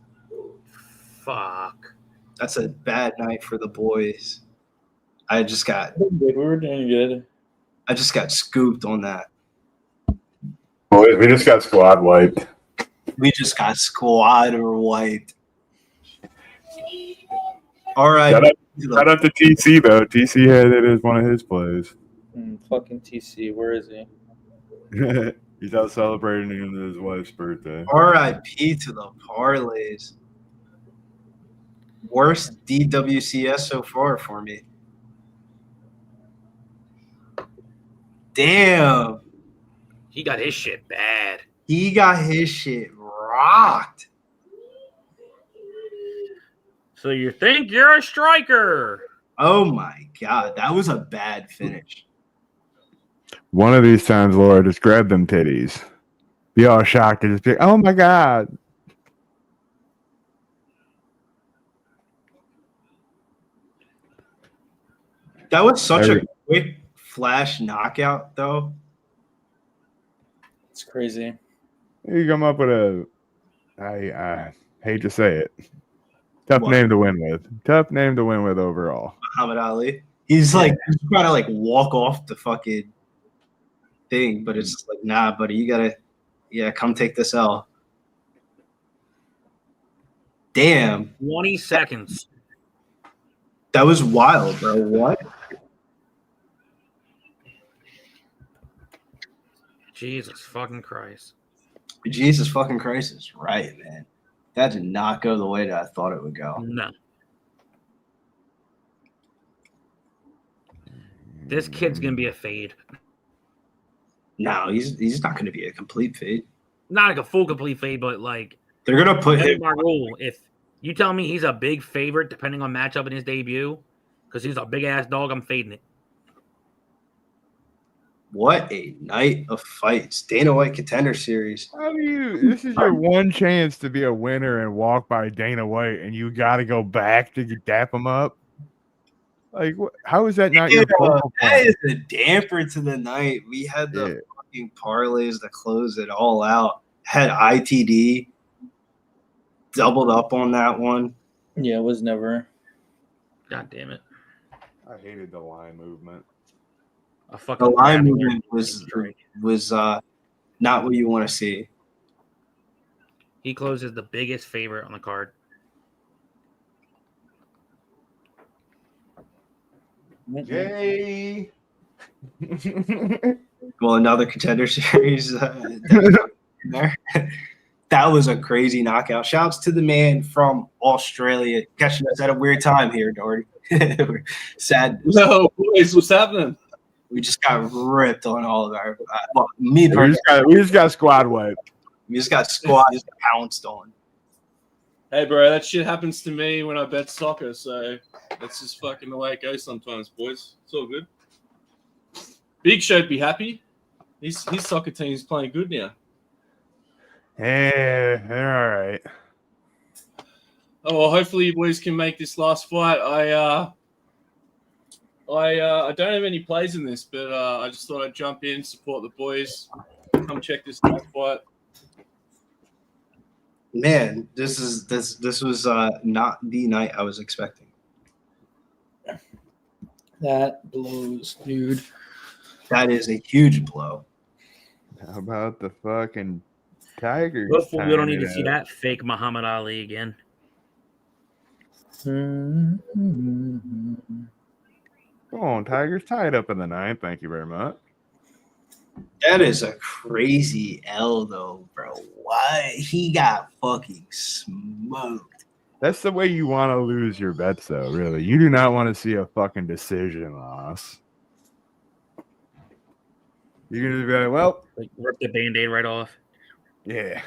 Fuck. That's a bad night for the boys. I just got We were doing good. scooped on that. Boys, we just got squad wiped. We just got squad or wiped. All right. Shout out to TC though. TC had it as one of his plays. Fucking TC, where is he? He's out celebrating his wife's birthday. R.I.P. to the parlays. Worst DWCS so far for me. Damn. He got his shit bad. He got his shit rocked. So you think you're a striker? Oh my God. That was a bad finish. One of these times, Laura, just grab them titties. Be all shocked and just be, oh my God. That was such a quick flash knockout, though. It's crazy. You come up with I hate to say it. Tough What? name to win with. Tough name to win with overall. Muhammad Ali. He's like he's trying to like walk off the fucking thing, but it's just like, nah, buddy, you gotta come take this L. Damn. 20 seconds. That was wild, bro. What? Jesus fucking Christ. Jesus fucking Christ is right, man. That did not go the way that I thought it would go. No. This kid's gonna be a fade. No, he's not gonna be a complete fade. Not like a full complete fade, but like They're gonna put that's him. my rule. If you tell me he's a big favorite depending on matchup in his debut, because he's a big ass dog, I'm fading it. What a night of fights. Dana White Contender Series. How do you? This is your one chance to be a winner and walk by Dana White, and you got to go back to dap him up. Like, how is that not your focal That point? is a damper to the night. We had the fucking parlays to close it all out. Had ITD doubled up on that one. Yeah, it was never. God damn it. I hated the line movement. A fucking The line rabbit movement here. was not what you want to see. He closes the biggest favorite on the card. Yay! Well, another Contender Series. That was a crazy knockout. Shouts to the man from Australia catching us at a weird time here, Doherty. We're sad. No, boys, what's happening? We just got ripped on all of our. Well, me we personally, just got squad wiped. we just got squats pounced on. Hey, bro, that shit happens to me when I bet soccer, so that's just fucking the way it goes sometimes, boys. It's all good. Big Show'd be happy. His soccer team's playing good now. Yeah, they're all right. Oh, well, hopefully you boys can make this last fight. I don't have any plays in this, but I just thought I'd jump in, support the boys, come check this last fight. Man, this was not the night I was expecting. That blows, dude. That is a huge blow. How about the fucking Tigers? Hopefully we don't need to tying see it up? that fake Muhammad Ali again. Come on, Tigers, tie it up in the ninth. Thank you very much. That is a crazy L though, bro. Why he got fucking smoked? That's the way you want to lose your bets, though, really. You do not want to see a fucking decision loss. You're going to be like, well, Like, rip the Band-Aid right off. yeah.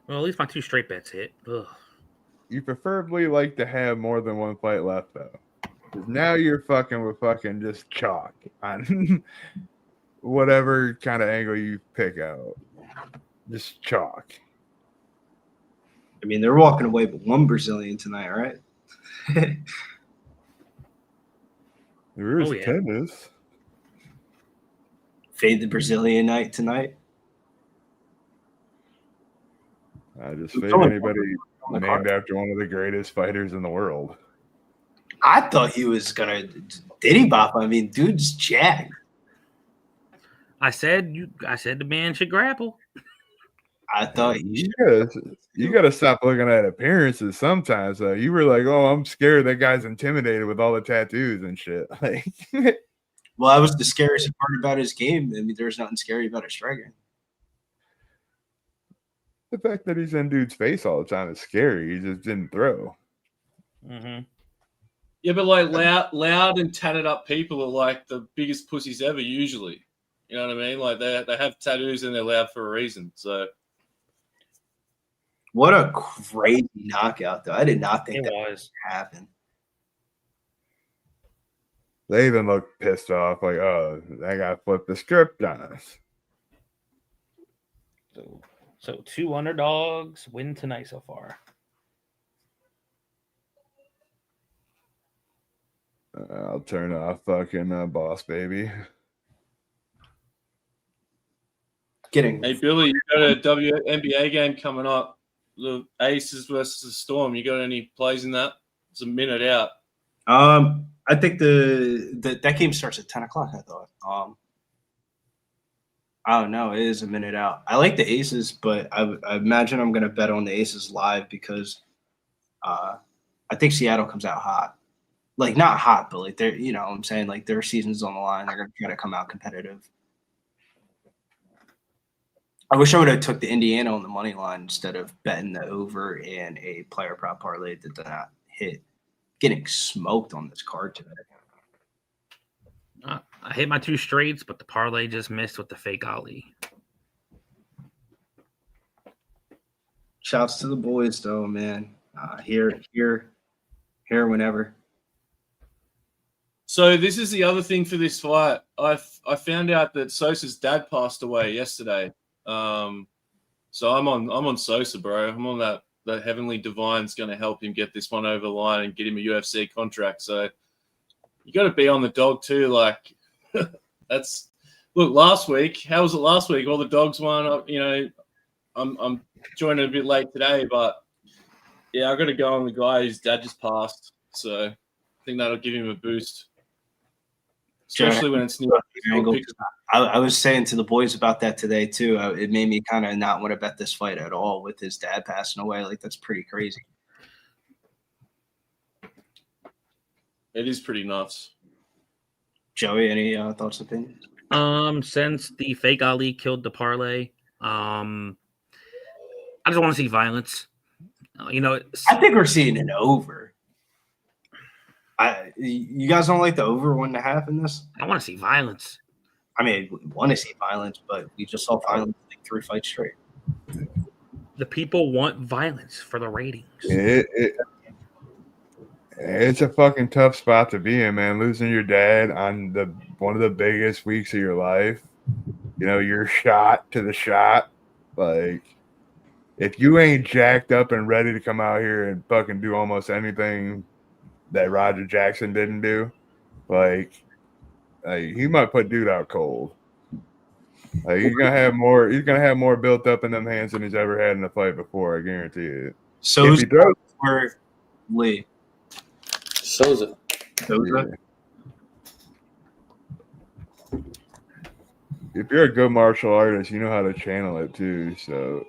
Well, at least my 2 straight bets hit. Ugh. You preferably like to have more than one fight left, though. 'Cause now you're fucking with fucking just chalk on whatever kind of angle you pick out. Just chalk. I mean, they're walking away with 1 Brazilian tonight, right? There is Oh, yeah. tennis. Fade the Brazilian night tonight. I just Who's fade going anybody on the named card? after one of the greatest fighters in the world. I thought he was gonna Diddy bop. I mean, dude's jacked. I said the man should grapple. I thought he You gotta stop looking at appearances sometimes. You were like, "Oh, I'm scared that guy's intimidated with all the tattoos and shit." Like, Well, that was the scariest part about his game. I mean, there's nothing scary about his striking. the fact that he's in dude's face all the time is scary. He just didn't throw. Mm-hmm. Yeah, but like loud and tatted up people are like the biggest pussies ever. Usually, you know what I mean? Like they have tattoos and they're loud for a reason. So What a crazy knockout, though. I did not think It that was. would happen. They even looked pissed off, like, "Oh, that guy flipped the script on us." So 2 underdogs win tonight so far. I'll turn off fucking Boss Baby. Getting hey Billy, you got a WNBA game coming up. The Aces versus the Storm. You got any plays in that? It's a minute out. I think that game starts at 10 o'clock. I thought. I don't know. It is a minute out. I like the Aces, but I imagine I'm going to bet on the Aces live because I think Seattle comes out hot. Like, not hot, but like they're, you know what I'm saying? Like, their season's on the line. They're going to try to come out competitive. I wish I would have took the Indiana on the money line instead of betting the over and a player prop parlay that did not hit. Getting smoked on this card today. I hit my 2 straights, but the parlay just missed with the fake Ali. Shouts to the boys, though, man. Here, whenever. So this is the other thing for this fight. I found out that Sosa's dad passed away yesterday. So I'm on Sosa, bro. I'm on that Heavenly Divine's going to help him get this one over the line and get him a UFC contract. So you got to be on the dog too. Like that's look. Last week, how was it last week? All the dogs won. You know, I'm joining a bit late today, but yeah, I got to go on the guy whose dad just passed. So I think that'll give him a boost, especially when it's near. I was saying to the boys about that today too. It made me kind of not want to bet this fight at all with his dad passing away. Like, that's pretty crazy. It is pretty nuts. Joey, any thoughts, opinions? Since the fake Ali killed the parlay, I just want to see violence. You know, I think we're seeing an over. You guys don't like the over 1.5 in this? I want to see violence. I mean, we want to see violence, but we just saw violence like 3 fights straight. The people want violence for the ratings. It's a fucking tough spot to be in, man. Losing your dad on one of the biggest weeks of your life. You know, you're shot to the shot. Like, if you ain't jacked up and ready to come out here and fucking do almost anything that Roger Jackson didn't do, like he might put dude out cold. Like, he's gonna have more built up in them hands than he's ever had in a fight before. I guarantee it. So If he throws- or Lee. Sosa. Yeah. If you're a good martial artist, you know how to channel it too. So,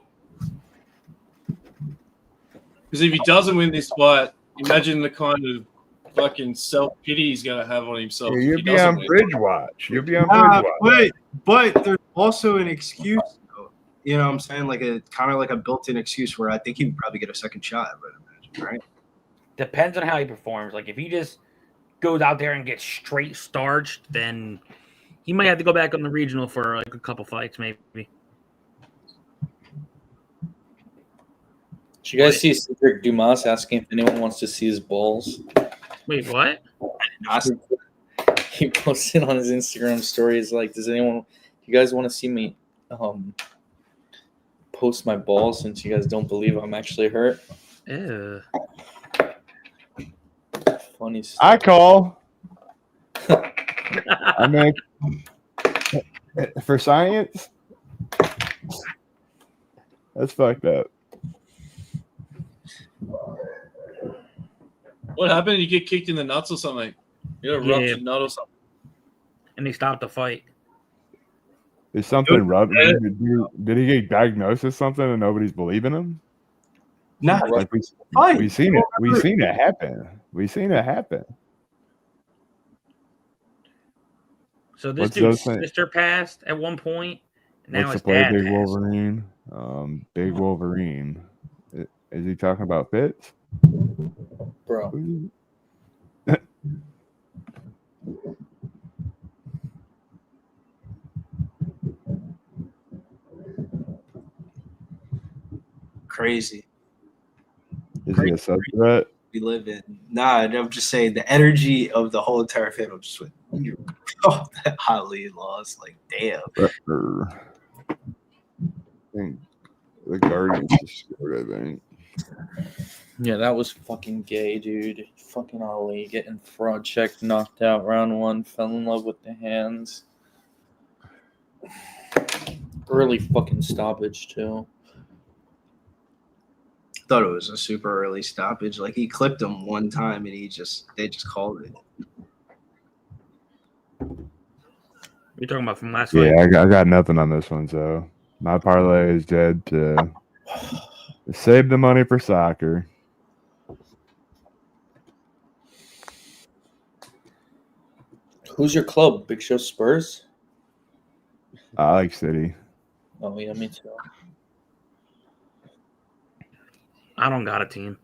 Because if he doesn't win this fight, imagine the kind of fucking self-pity he's going to have on himself. yeah, if you'll he be doesn't on win. Bridge Watch. You'll be on Bridge Watch. But there's also an excuse, though. You know what I'm saying? Like a kind of like a built-in excuse where I think he would probably get a second shot. I would imagine, right? Depends on how he performs. Like if he just goes out there and gets straight starched, then he might have to go back on the regional for like a couple fights, maybe. Did you guys see Cedric Dumas asking if anyone wants to see his balls? Wait, what? He posted on his Instagram stories like, "Does anyone? You guys want to see me post my balls since you guys don't believe I'm actually hurt?" Ew. Funny stuff. I call. I mean, for science, that's fucked up. What happened? You get kicked in the nuts or something? You got a ruptured nut or something? And they stopped the fight. Is something rubbed? Did he get diagnosed with something and nobody's believing him? No, Like we seen it. We seen it happen. We seen it happen. So this What's dude's those things? sister passed at one point, and now What's his the play, dad Big passed. Wolverine? Big Wolverine. Is he talking about Fitz? Bro. crazy. Is he a sub threat? We live in. Nah, I'm just saying the energy of the whole entire fan. I'm just with you. Oh, that Ali lost. Like, damn. I think the Guardians just scored, I think. Yeah, that was fucking gay, dude. Fucking Ali getting fraud checked, knocked out round one, fell in love with the hands. Early fucking stoppage too. Thought it was a super early stoppage. Like he clipped him one time and they just called it. You're talking about from last fight? Yeah, I got nothing on this one, so my parlay is dead to save the money for soccer. Who's your club? Big Show Spurs? I like City. Oh yeah, me too. I don't got a team.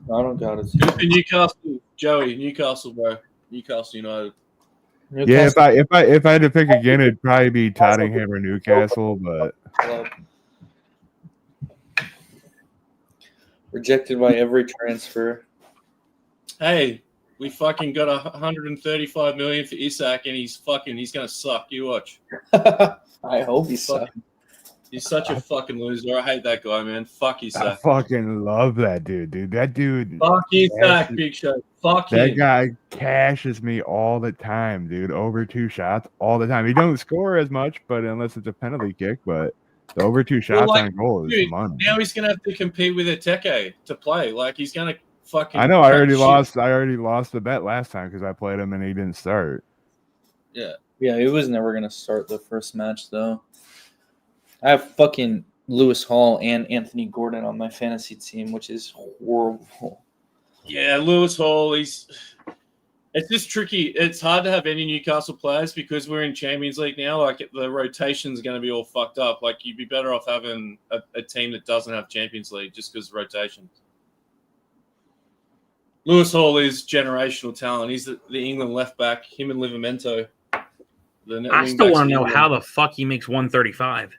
I don't got it. Newcastle, Joey, Newcastle, bro. Newcastle United. Yeah, if I had to pick again, it'd probably be Tottenham or Newcastle, but Club. Rejected by every transfer. Hey, we fucking got 135 million for Isak, and he's gonna suck. You watch. I hope he sucks. He's such a fucking loser. I hate that guy, man. Fuck I Isak. fucking love that dude. That dude. Fuck Isak, Big Show. Fuck That him. guy cashes me all the time, dude. Over 2 shots all the time. He don't score as much, but unless it's a penalty kick, but the over 2 shots on goal is dude, money. now he's gonna have to compete with Ateke to play. Like he's gonna fucking. I know. I already shit. lost the bet last time because I played him and he didn't start. Yeah. Yeah, he was never gonna start the first match though. I have fucking Lewis Hall and Anthony Gordon on my fantasy team, which is horrible. Yeah, Lewis Hall. It's just tricky. It's hard to have any Newcastle players because we're in Champions League now. Like the rotation's going to be all fucked up. Like you'd be better off having a team that doesn't have Champions League just because rotation. Lewis Hall is generational talent. He's the England left back. Him and Livramento. I still want to know how the fuck he makes 135.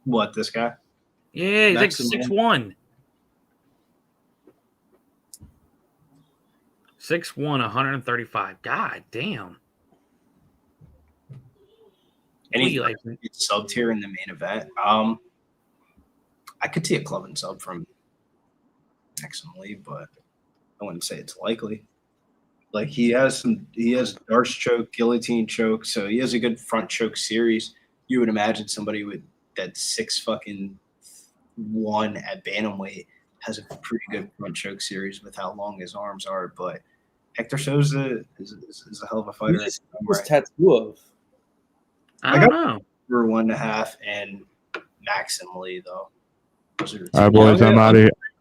What, this guy? Yeah, he's Maximum. like 6'1". 6'1", 135. God damn. Any Like subbed here in the main event? I could see a club and sub from Maximum-Lee, but I wouldn't say it's likely. Like he has Darce choke, guillotine choke, so he has a good front choke series. You would imagine somebody with that 6'1" at bantamweight has a pretty good front choke series with how long his arms are. But Hector Sosa is a hell of a fighter. Who's this tattoo of? I don't know. For 1.5 and Maximum-Lee though. Those are the All right, two. boys,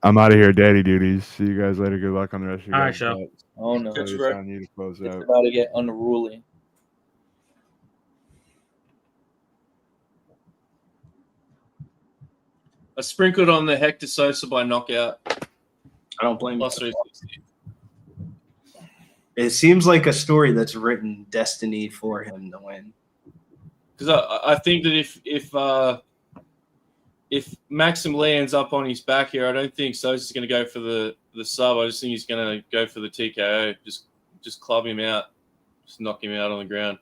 I'm out of here. Daddy duties. See you guys later. Good luck on the rest of your All right, guys' show. bets. Oh no, Good it's work. On you to close out. about to get unruly. I sprinkled on the Hector Sosa by knockout. I don't blame you. Plus 360. It seems like a story that's written destiny for him to win. Because I think that if Maxim Lee ends up on his back here, I don't think Sosa's going to go for the sub. I just think he's going to go for the TKO. Just club him out. Just knock him out on the ground.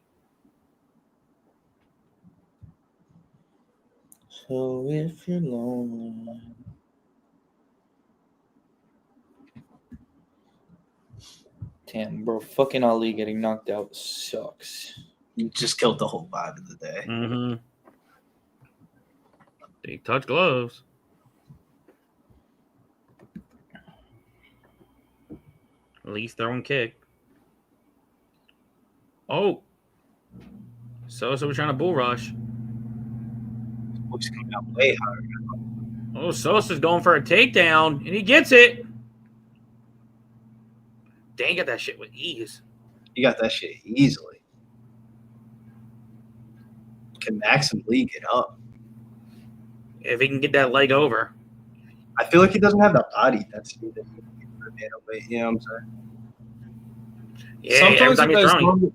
So if you're lonely. Damn, bro. Fucking Ali getting knocked out sucks. You just killed the whole vibe of the day. Mm-hmm. They touch gloves. Lee's throwing kick. Oh. Sosa was trying to bull rush. He's coming out way higher. Oh, Sosa's going for a takedown, and he gets it. Dang, got that shit with ease. You got that shit easily. Can Maxim Lee get up? If he can get that leg over. I feel like he doesn't have that body. That's you know what I'm saying? Yeah, every time he's throwing.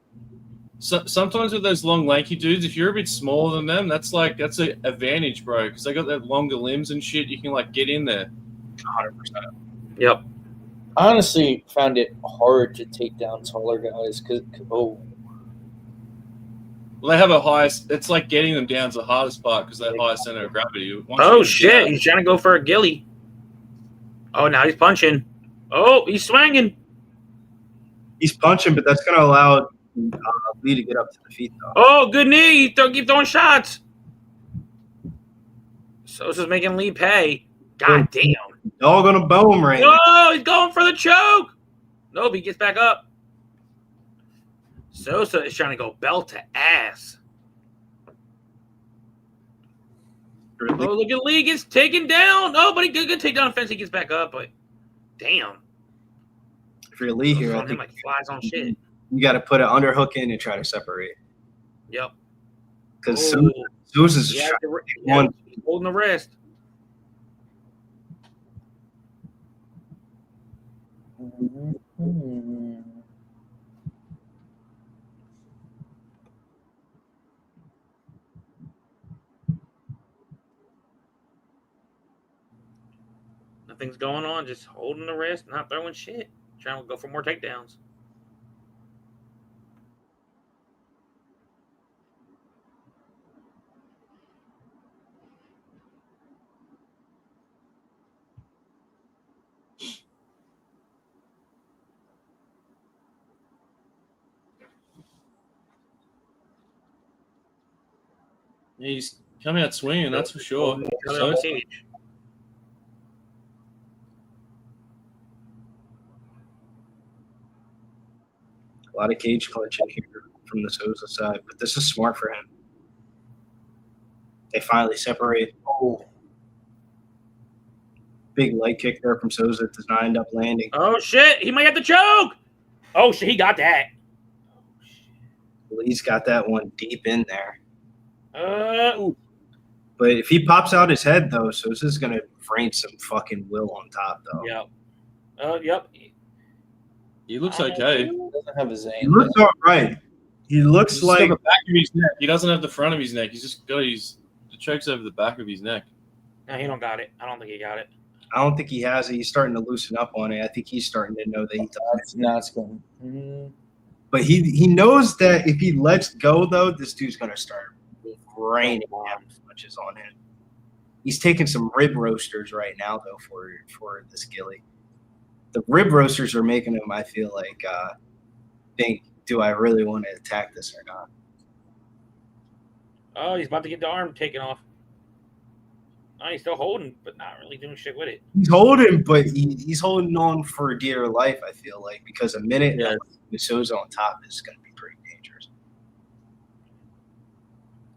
Sometimes with those long, lanky dudes, if you're a bit smaller than them, that's an advantage, bro. Because they got that longer limbs and shit. You can get in there. 100%. Yep. I honestly found it hard to take down taller guys because Well, they have a highest. It's like getting them down is the hardest part because they have high center of gravity. Oh shit! He's trying to go for a gilly. Oh, now he's punching. Oh, he's swinging. He's punching, but that's going to allow Lee to get up to the feet, though. Oh, good knee. Keep throwing shots. Sosa's making Lee pay. God damn. Dog on a bone right now. Oh, he's going for the choke. Nope, he gets back up. Sosa is trying to go belt to ass. Oh, look at Lee gets taken down. Oh, but he did good take down offense. He gets back up, but damn. If you're Lee here, I Him think like flies on shit. you got to put an underhook in and try to separate. Yep. Because Sosa's Yeah, one. holding the wrist. Nothing's going on, just holding the wrist, not throwing shit. Trying to go for more takedowns. He's coming out swinging, that's for sure. So, A lot of cage clinching here from the Sosa side, but this is smart for him. They finally separate. Oh. Big leg kick there from Sosa does not end up landing. oh shit, he might have to choke. Oh shit, he got that. Lee's got that one deep in there. Ooh. But if he pops out his head, though, Sosa's going to frame some fucking will on top, though. Yep. Yep. He looks okay. He doesn't have a Zane. He looks all right. He looks He's like got the back of his neck. He doesn't have the front of his neck. He's just got the choke's over the back of his neck. No, he don't got it. I don't think he got it. I don't think he has it. He's starting to loosen up on it. I think he's starting to know that he doesn't. Now it's going. But he knows that if he lets go, though, this dude's going to start raining down punches on him. He's taking some rib roasters right now, though, for this Gilly. The rib roasters are making him, I feel like, think, do I really want to attack this or not? Oh, he's about to get the arm taken off. Oh, he's still holding, but not really doing shit with it. He's holding, but he's holding on for dear life, I feel like, because a minute with Sosa on top is going to be pretty dangerous.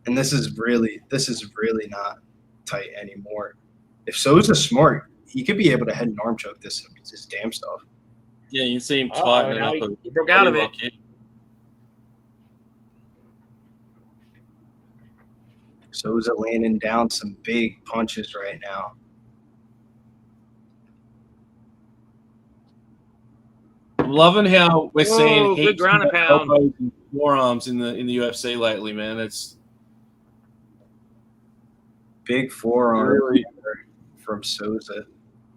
And this is really not tight anymore. If Sosa's smart, he could be able to head and arm choke this damn stuff. Yeah, you can see him tighten it up. He broke out of it. Sosa landing down some big punches right now. I'm loving how we're seeing good ground and pound. elbows and forearms in the UFC lately, man. It's Big forearm really from Sosa.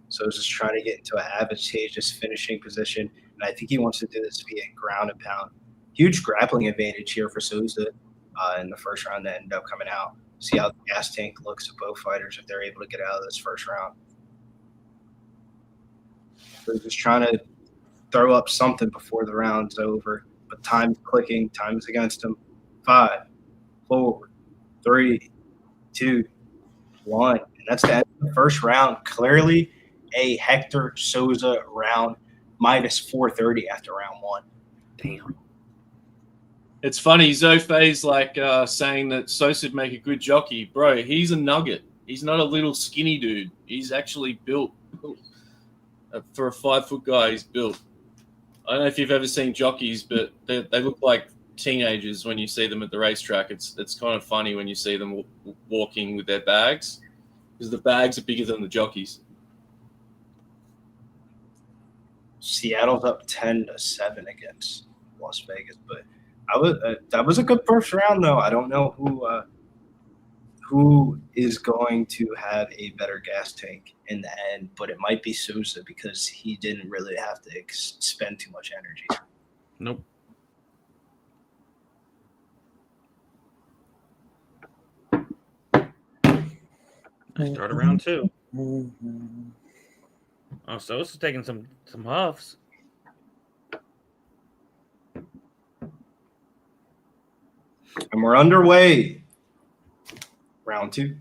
Sosa's trying to get into an advantageous finishing position, and I think he wants to do this via ground and pound. Huge grappling advantage here for Sosa in the first round that ended up coming out. See how the gas tank looks at both fighters if they're able to get out of this first round. They're just trying to throw up something before the round's over, but time's clicking. Time is against him. 5, 4, 3, 2, 1. And that's the end of the first round. Clearly a Hector Sosa round, minus 430 after round 1. Damn. It's funny. Zofei's like saying that Sosa'd make a good jockey. Bro, he's a nugget. He's not a little skinny dude. He's actually built. For a 5-foot guy, he's built. I don't know if you've ever seen jockeys, but they look like teenagers when you see them at the racetrack. It's kind of funny when you see them walking with their bags, because the bags are bigger than the jockeys. Seattle's up 10-7 against Las Vegas, but that was a good first round though. I don't know who is going to have a better gas tank in the end, but it might be Sosa because he didn't really have to spend too much energy. Nope. Start around 2. Oh, Sosa's taking some huffs. And we're underway. Round 2.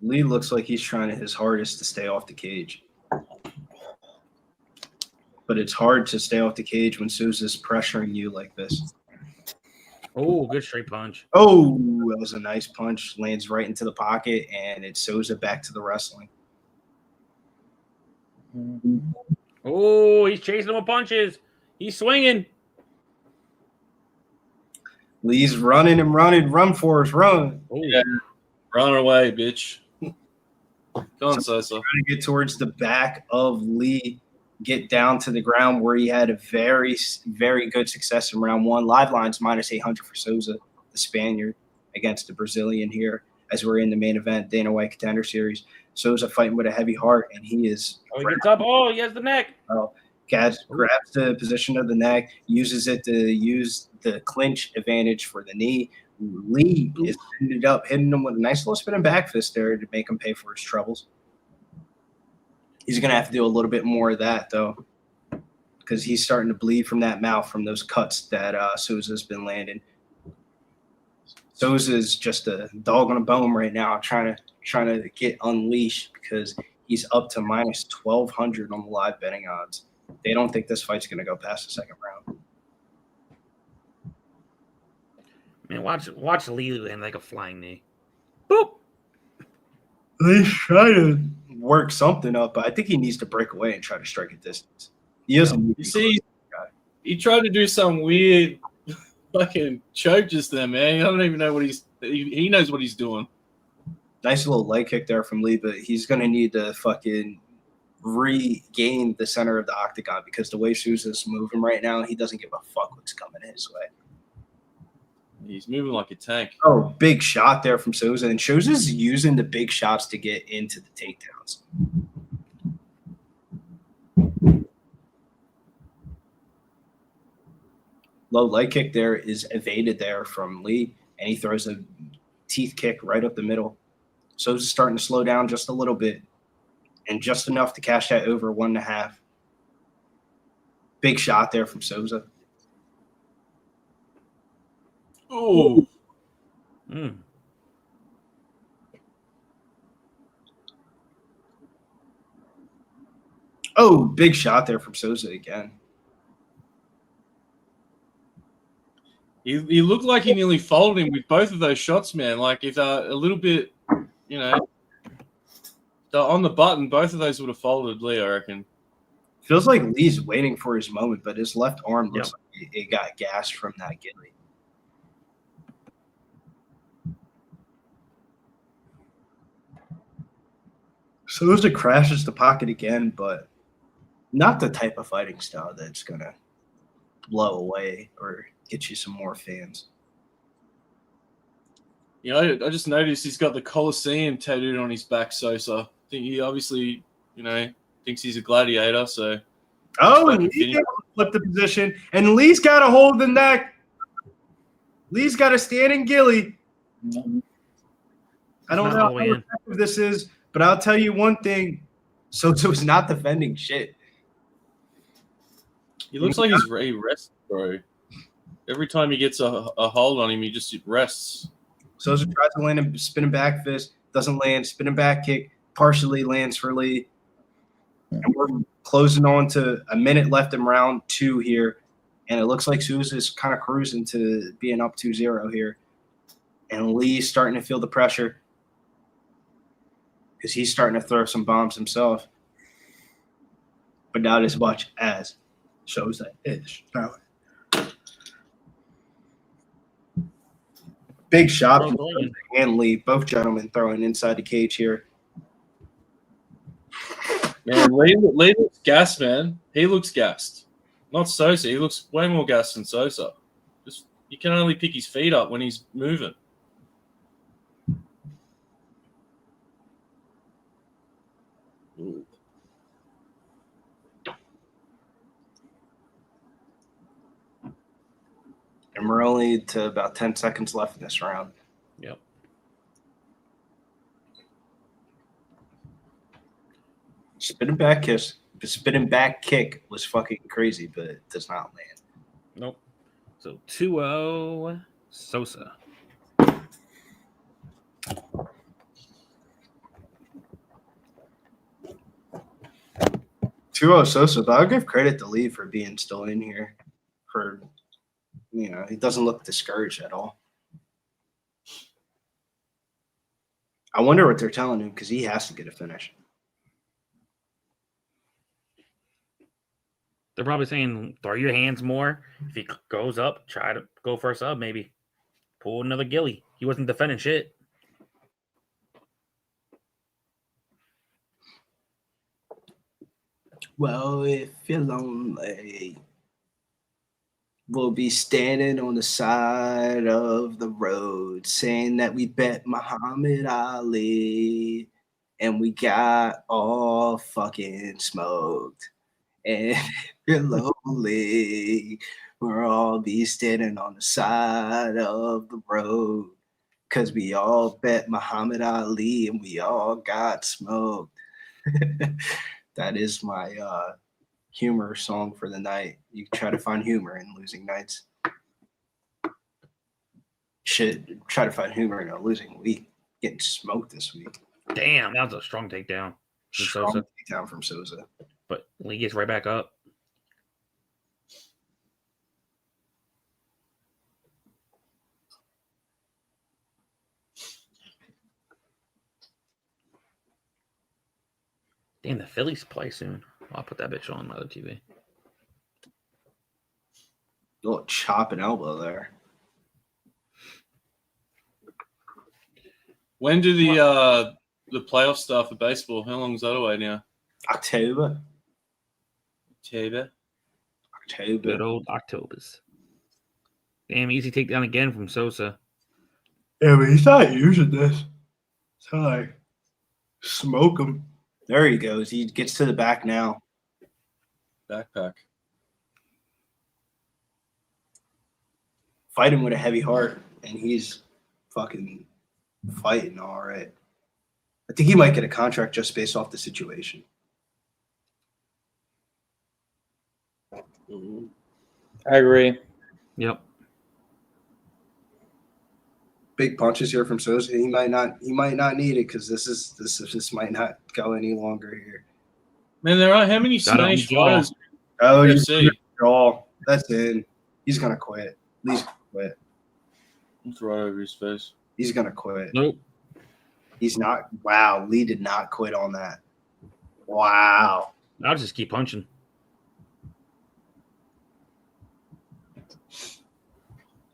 Lee looks like he's trying his hardest to stay off the cage. But it's hard to stay off the cage when Sousa's pressuring you like this. Oh, good straight punch. Oh, that was a nice punch. Lands right into the pocket, and it's Sosa back to the wrestling. Oh, he's chasing him with punches. He's swinging. Lee's running and running. Run for us, run. Oh, Yeah. Run away, bitch. Go on, Sosa. Trying to get towards the back of Lee, get down to the ground where he had a very, very good success in round 1. Live lines minus 800 for Sosa, the Spaniard, against the Brazilian here as we're in the main event, Dana White Contender Series. Sosa fighting with a heavy heart, and he is. he gets up. Oh, he has the neck. Grabs the position of the neck, uses it to use the clinch advantage for the knee. Lee is ended up hitting him with a nice little spinning back fist there to make him pay for his troubles. He's going to have to do a little bit more of that, though, because he's starting to bleed from that mouth from those cuts that Sousa's been landing. Sousa's just a dog on a bone right now, trying to get unleashed because he's up to minus 1,200 on the live betting odds. They don't think this fight's going to go past the second round. Man, watch Lee land like a flying knee. Boop. He's trying to work something up, but I think he needs to break away and try to strike a distance. He doesn't. You see, he tried to do some weird fucking choke just there, man. I don't even know what he knows what he's doing. Nice little leg kick there from Lee, but he's going to need to fucking regain the center of the octagon because the way Sousa's moving right now, he doesn't give a fuck what's coming his way. He's moving like a tank. Oh, big shot there from Sosa. And Sousa's using the big shots to get into the takedowns. Low leg kick there is evaded there from Lee, and he throws a teeth kick right up the middle. Sosa's starting to slow down just a little bit, and just enough to cash that over 1.5. Big shot there from Sosa. Oh. Oh, big shot there from Sosa again. He looked like he nearly folded him with both of those shots, man. Like if a little bit, on the button, both of those would have folded Lee, I reckon. Feels like Lee's waiting for his moment, but his left arm looks like it got gassed from that gilly. Sosa crashes the pocket again, but not the type of fighting style that's going to blow away or get you some more fans. You know, I just noticed he's got the Colosseum tattooed on his back, Sosa. I think he obviously, thinks he's a gladiator, so... Oh, and Lee's able to flip the position, and Lee's got to hold the neck. Lee's got a standing gilly. I don't know how effective this is, but I'll tell you one thing. Sosa's not defending shit. He looks like he's resting, bro. Every time he gets a hold on him, he just rests. Sosa tries to land a spinning back fist, doesn't land, spinning back kick, partially lands for Lee. And we're closing on to a minute left in round 2 here. And it looks like Sousa's kind of cruising to being up 2-0 here. And Lee's starting to feel the pressure because he's starting to throw some bombs himself. But not as much as Sosa is throwing. Big shot from Sosa and Lee, both gentlemen throwing inside the cage here. Man, Lee looks gassed, man. He looks gassed. Not Sosa. He looks way more gassed than Sosa. Just you can only pick his feet up when he's moving. Ooh. And we're only to about 10 seconds left in this round. Yep. Spinning back kick was fucking crazy, but it does not land. Nope. So 2-0 Sosa. 2-0 Sosa, but I'll give credit to Lee for being still in here. He doesn't look discouraged at all. I wonder what they're telling him because he has to get a finish. They're probably saying, throw your hands more. If he goes up, try to go for a sub, maybe. Pull another gilly. He wasn't defending shit. Well, if you're lonely, we'll be standing on the side of the road saying that we bet Muhammad Ali and we got all fucking smoked. And if you're lonely, we'll all be standing on the side of the road because we all bet Muhammad Ali and we all got smoked. That is my humor song for the night. You try to find humor in losing nights. Should try to find humor in a losing week. Getting smoked this week. Damn, that was a strong takedown. Strong takedown from Sosa. But Lee gets right back up. Damn, the Phillies play soon. I'll put that bitch on my other TV. Little chop and elbow there. When do the playoff start for baseball? How long is that away now? October. Good old Octobers. Damn, easy takedown again from Sosa. Yeah, but he's not using this. So, like, smoke him. There he goes. He gets to the back now. Backpack. Fighting with a heavy heart, and he's fucking fighting all right. I think he might get a contract just based off the situation. I agree. Yep. Big punches here from Sosa. He might not need it because this might not go any longer here. Man, there are how many Spanish fighters? Oh, he's all that's in. He's gonna quit. Lee's gonna quit. It's right over his face. He's gonna quit. Nope. He's not. Wow, Lee did not quit on that. Wow. I'll just keep punching.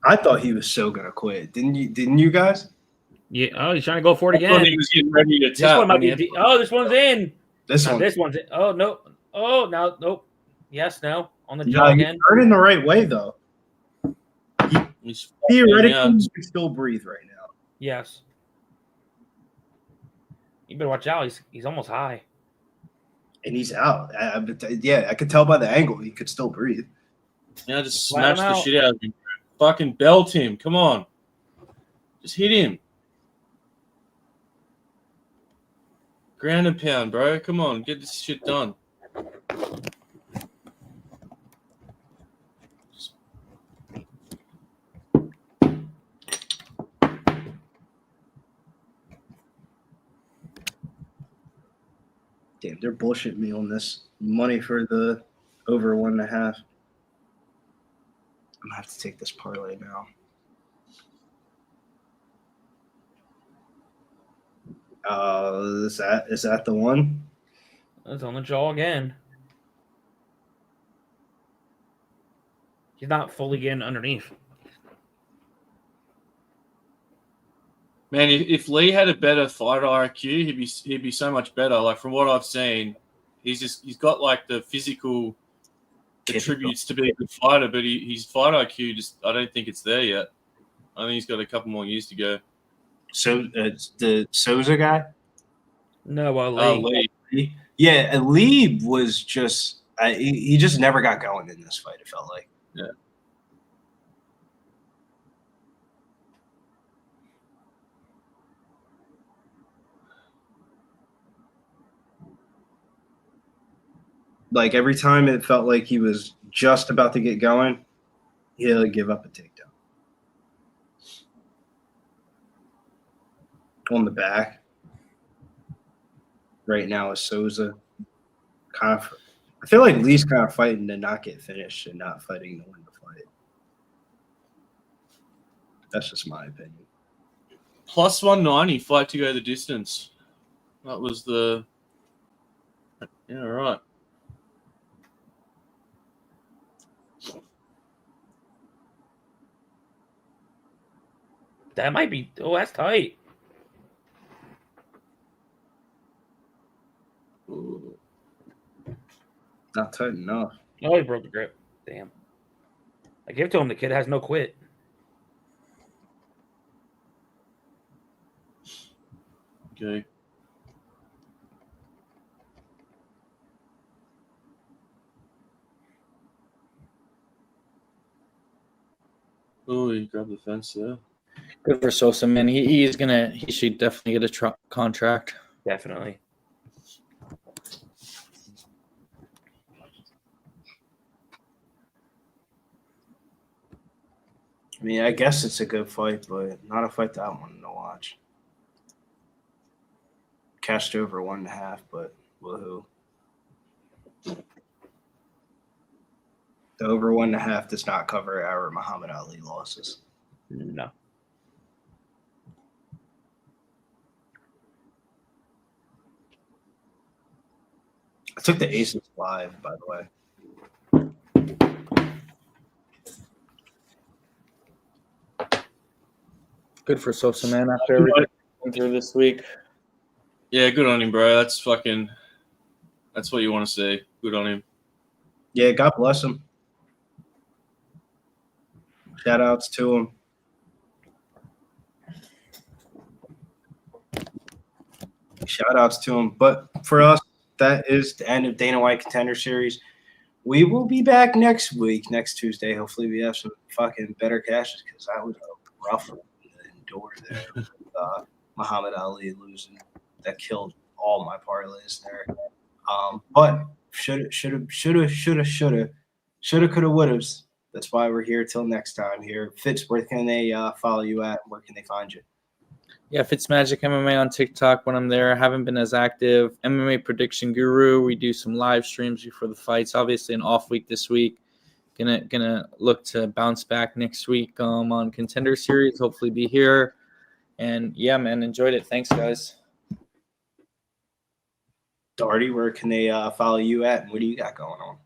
I thought he was so gonna quit. Didn't you? Didn't you guys? Yeah. Oh, he's trying to go for it I thought again. he was getting ready to This tap. one might when be. he- This one's in. This Now, one. this one's in. Oh no. Oh no. Nope. Yes. No. On the No, jaw you're again. turning the right way though. He's Theoretically, fucking you can still breathe right now. Yes. You better watch out. He's almost high. And he's out. Yeah, I could tell by the angle he could still breathe. Yeah, just Flat him smash the out. shit out of him. Fucking belt him. Come on. Just hit him. Ground and pound, bro. Come on. Get this shit done. Damn, they're bullshitting me on this money for the over 1.5. I'm gonna have to take this parlay now. Is that the one? It's on the jaw again. He's not fully getting underneath. Man, if Lee had a better fighter IQ, he'd be so much better. Like from what I've seen, he's got like the physical attributes to be a good fighter, but his fight IQ I don't think it's there yet. I think he's got a couple more years to go. So the Sosa guy? No, Lee. Lee? Yeah, Lee was just he just never got going in this fight. It felt like. Yeah. Like every time it felt like he was just about to get going, he'll give up a takedown. On the back. Right now is Sosa. I feel like Lee's kind of fighting to not get finished and not fighting to win the fight. That's just my opinion. Plus 190, fight to go the distance. That was the... Yeah, right. That might be. Oh, that's tight. Ooh. Not tight enough. Oh, he broke the grip. Damn. I give it to him. The kid has no quit. Okay. Oh, he grabbed the fence there. Good for Sosa, man. He should definitely get a contract. Definitely. I mean, I guess it's a good fight, but not a fight that I wanted to watch. Cashed over 1.5, but woohoo. The over 1.5 does not cover our Muhammad Ali losses. No. I took the Aces live, by the way. Good for Sosa, man. After everything went through this week. Yeah, good on him, bro. That's what you want to see. Good on him. Yeah, God bless him. Shout outs to him. Shout outs to him. But for us, that is the end of Dana White Contender Series. We will be back next week, next Tuesday. Hopefully we have some fucking better cashes because that was a rough one to endure there with Muhammad Ali losing. That killed all my parlays there. But shoulda, coulda, woulda. That's why we're here till next time here. Fitz, where can they follow you at? Where can they find you? Yeah, Fitzmagic MMA on TikTok when I'm there. I haven't been as active. MMA Prediction Guru. We do some live streams before the fights. Obviously, an off week this week. Gonna look to bounce back next week on Contender Series. Hopefully, be here. And yeah, man, enjoyed it. Thanks, guys. Darty, where can they follow you at? And what do you got going on?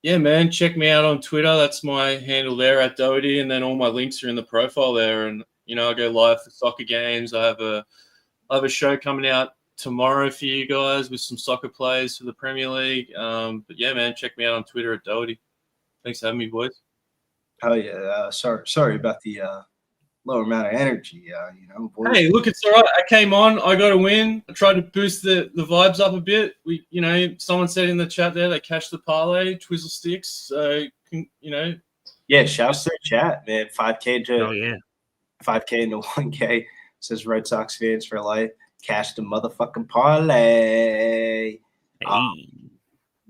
yeah, man, check me out on Twitter. That's my handle there at Doherty, and then all my links are in the profile there. And I go live for soccer games. I have a show coming out tomorrow for you guys with some soccer players for the Premier League. But yeah, man, check me out on Twitter at Doherty. Thanks for having me, boys. Oh yeah, sorry about the lower amount of energy. Boys. Hey, look, it's all right. I came on. I got a win. I tried to boost the vibes up a bit. Someone said in the chat there they cashed the parlay, Twizzle Sticks. So, Yeah, shouts to the chat, man. 5K to 5K into 1K says Red Sox fans for life. Cash the motherfucking parlay.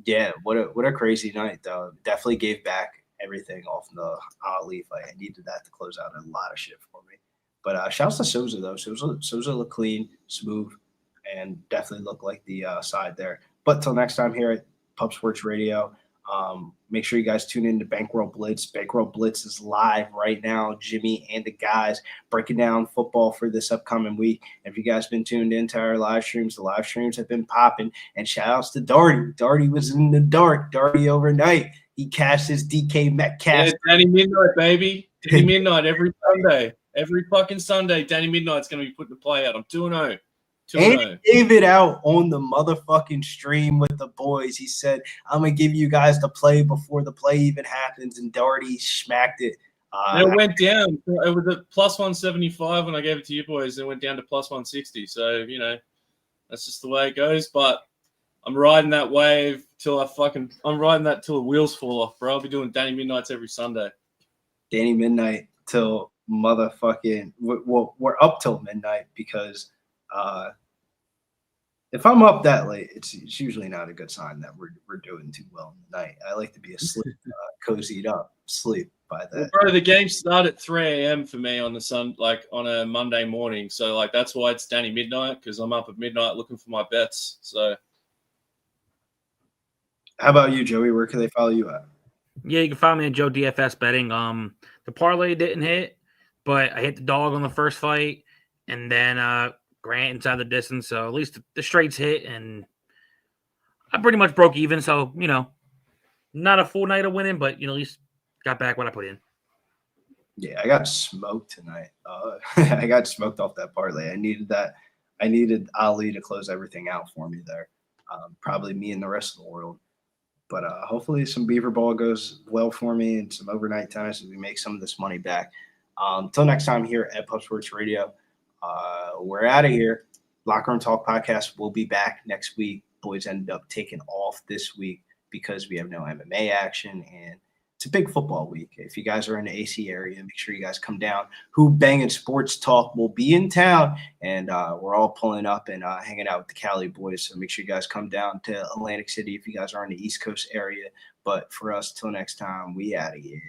Yeah, what a crazy night though. Definitely gave back everything off the Ali fight. I needed that to close out a lot of shit for me. But shouts to Sosa though. Sosa looked clean, smooth, and definitely looked like the side there. But till next time here at Pub Sports Radio, make sure you guys tune in to Bankroll Blitz. Bankroll Blitz is live right now. Jimmy and the guys breaking down football for this upcoming week. If you guys been tuned into our live streams, the live streams have been popping. And shout outs to Darty. Darty was in the dark. Darty overnight. He cashed his DK Metcalf. Yeah, Danny Midnight, baby. Danny Midnight every Sunday. Every fucking Sunday, Danny Midnight's going to be putting the play out. I'm 2-0. And he gave it out on the motherfucking stream with the boys. He said, I'm going to give you guys the play before the play even happens. And Darty smacked it. It went down. It was at plus 175 when I gave it to you boys. It went down to plus 160. So, that's just the way it goes. But I'm riding that wave till I'm riding that till the wheels fall off, bro. I'll be doing Danny Midnights every Sunday. Danny Midnight till motherfucking, we're up till midnight because if I'm up that late, it's usually not a good sign that we're doing too well in the night. I like to be asleep, cozied up, sleep by that. Well, bro, the game started at 3 a.m. for me on on a Monday morning. So that's why it's Danny Midnight, because I'm up at midnight looking for my bets. So how about you, Joey? Where can they follow you at? Yeah, you can follow me at Joe DFS Betting. The parlay didn't hit, but I hit the dog on the first fight, and then Grant inside the distance. So at least the straights hit, and I pretty much broke even. So not a full night of winning, but at least got back what I put in. Yeah, I got smoked tonight. I got smoked off that parlay. I needed that. I needed Ali to close everything out for me there. Probably me and the rest of the world. But hopefully some beaver ball goes well for me and some overnight times so we make some of this money back. Until next time here at Pub Sports Radio, we're out of here. Locker Room Talk Podcast will be back next week. Boys ended up taking off this week because we have no MMA action, and it's a big football week. If you guys are in the AC area, make sure you guys come down. Who Bangin' Sports Talk will be in town, and we're all pulling up and hanging out with the Cali boys. So make sure you guys come down to Atlantic City if you guys are in the East Coast area. But for us, till next time, we out of here.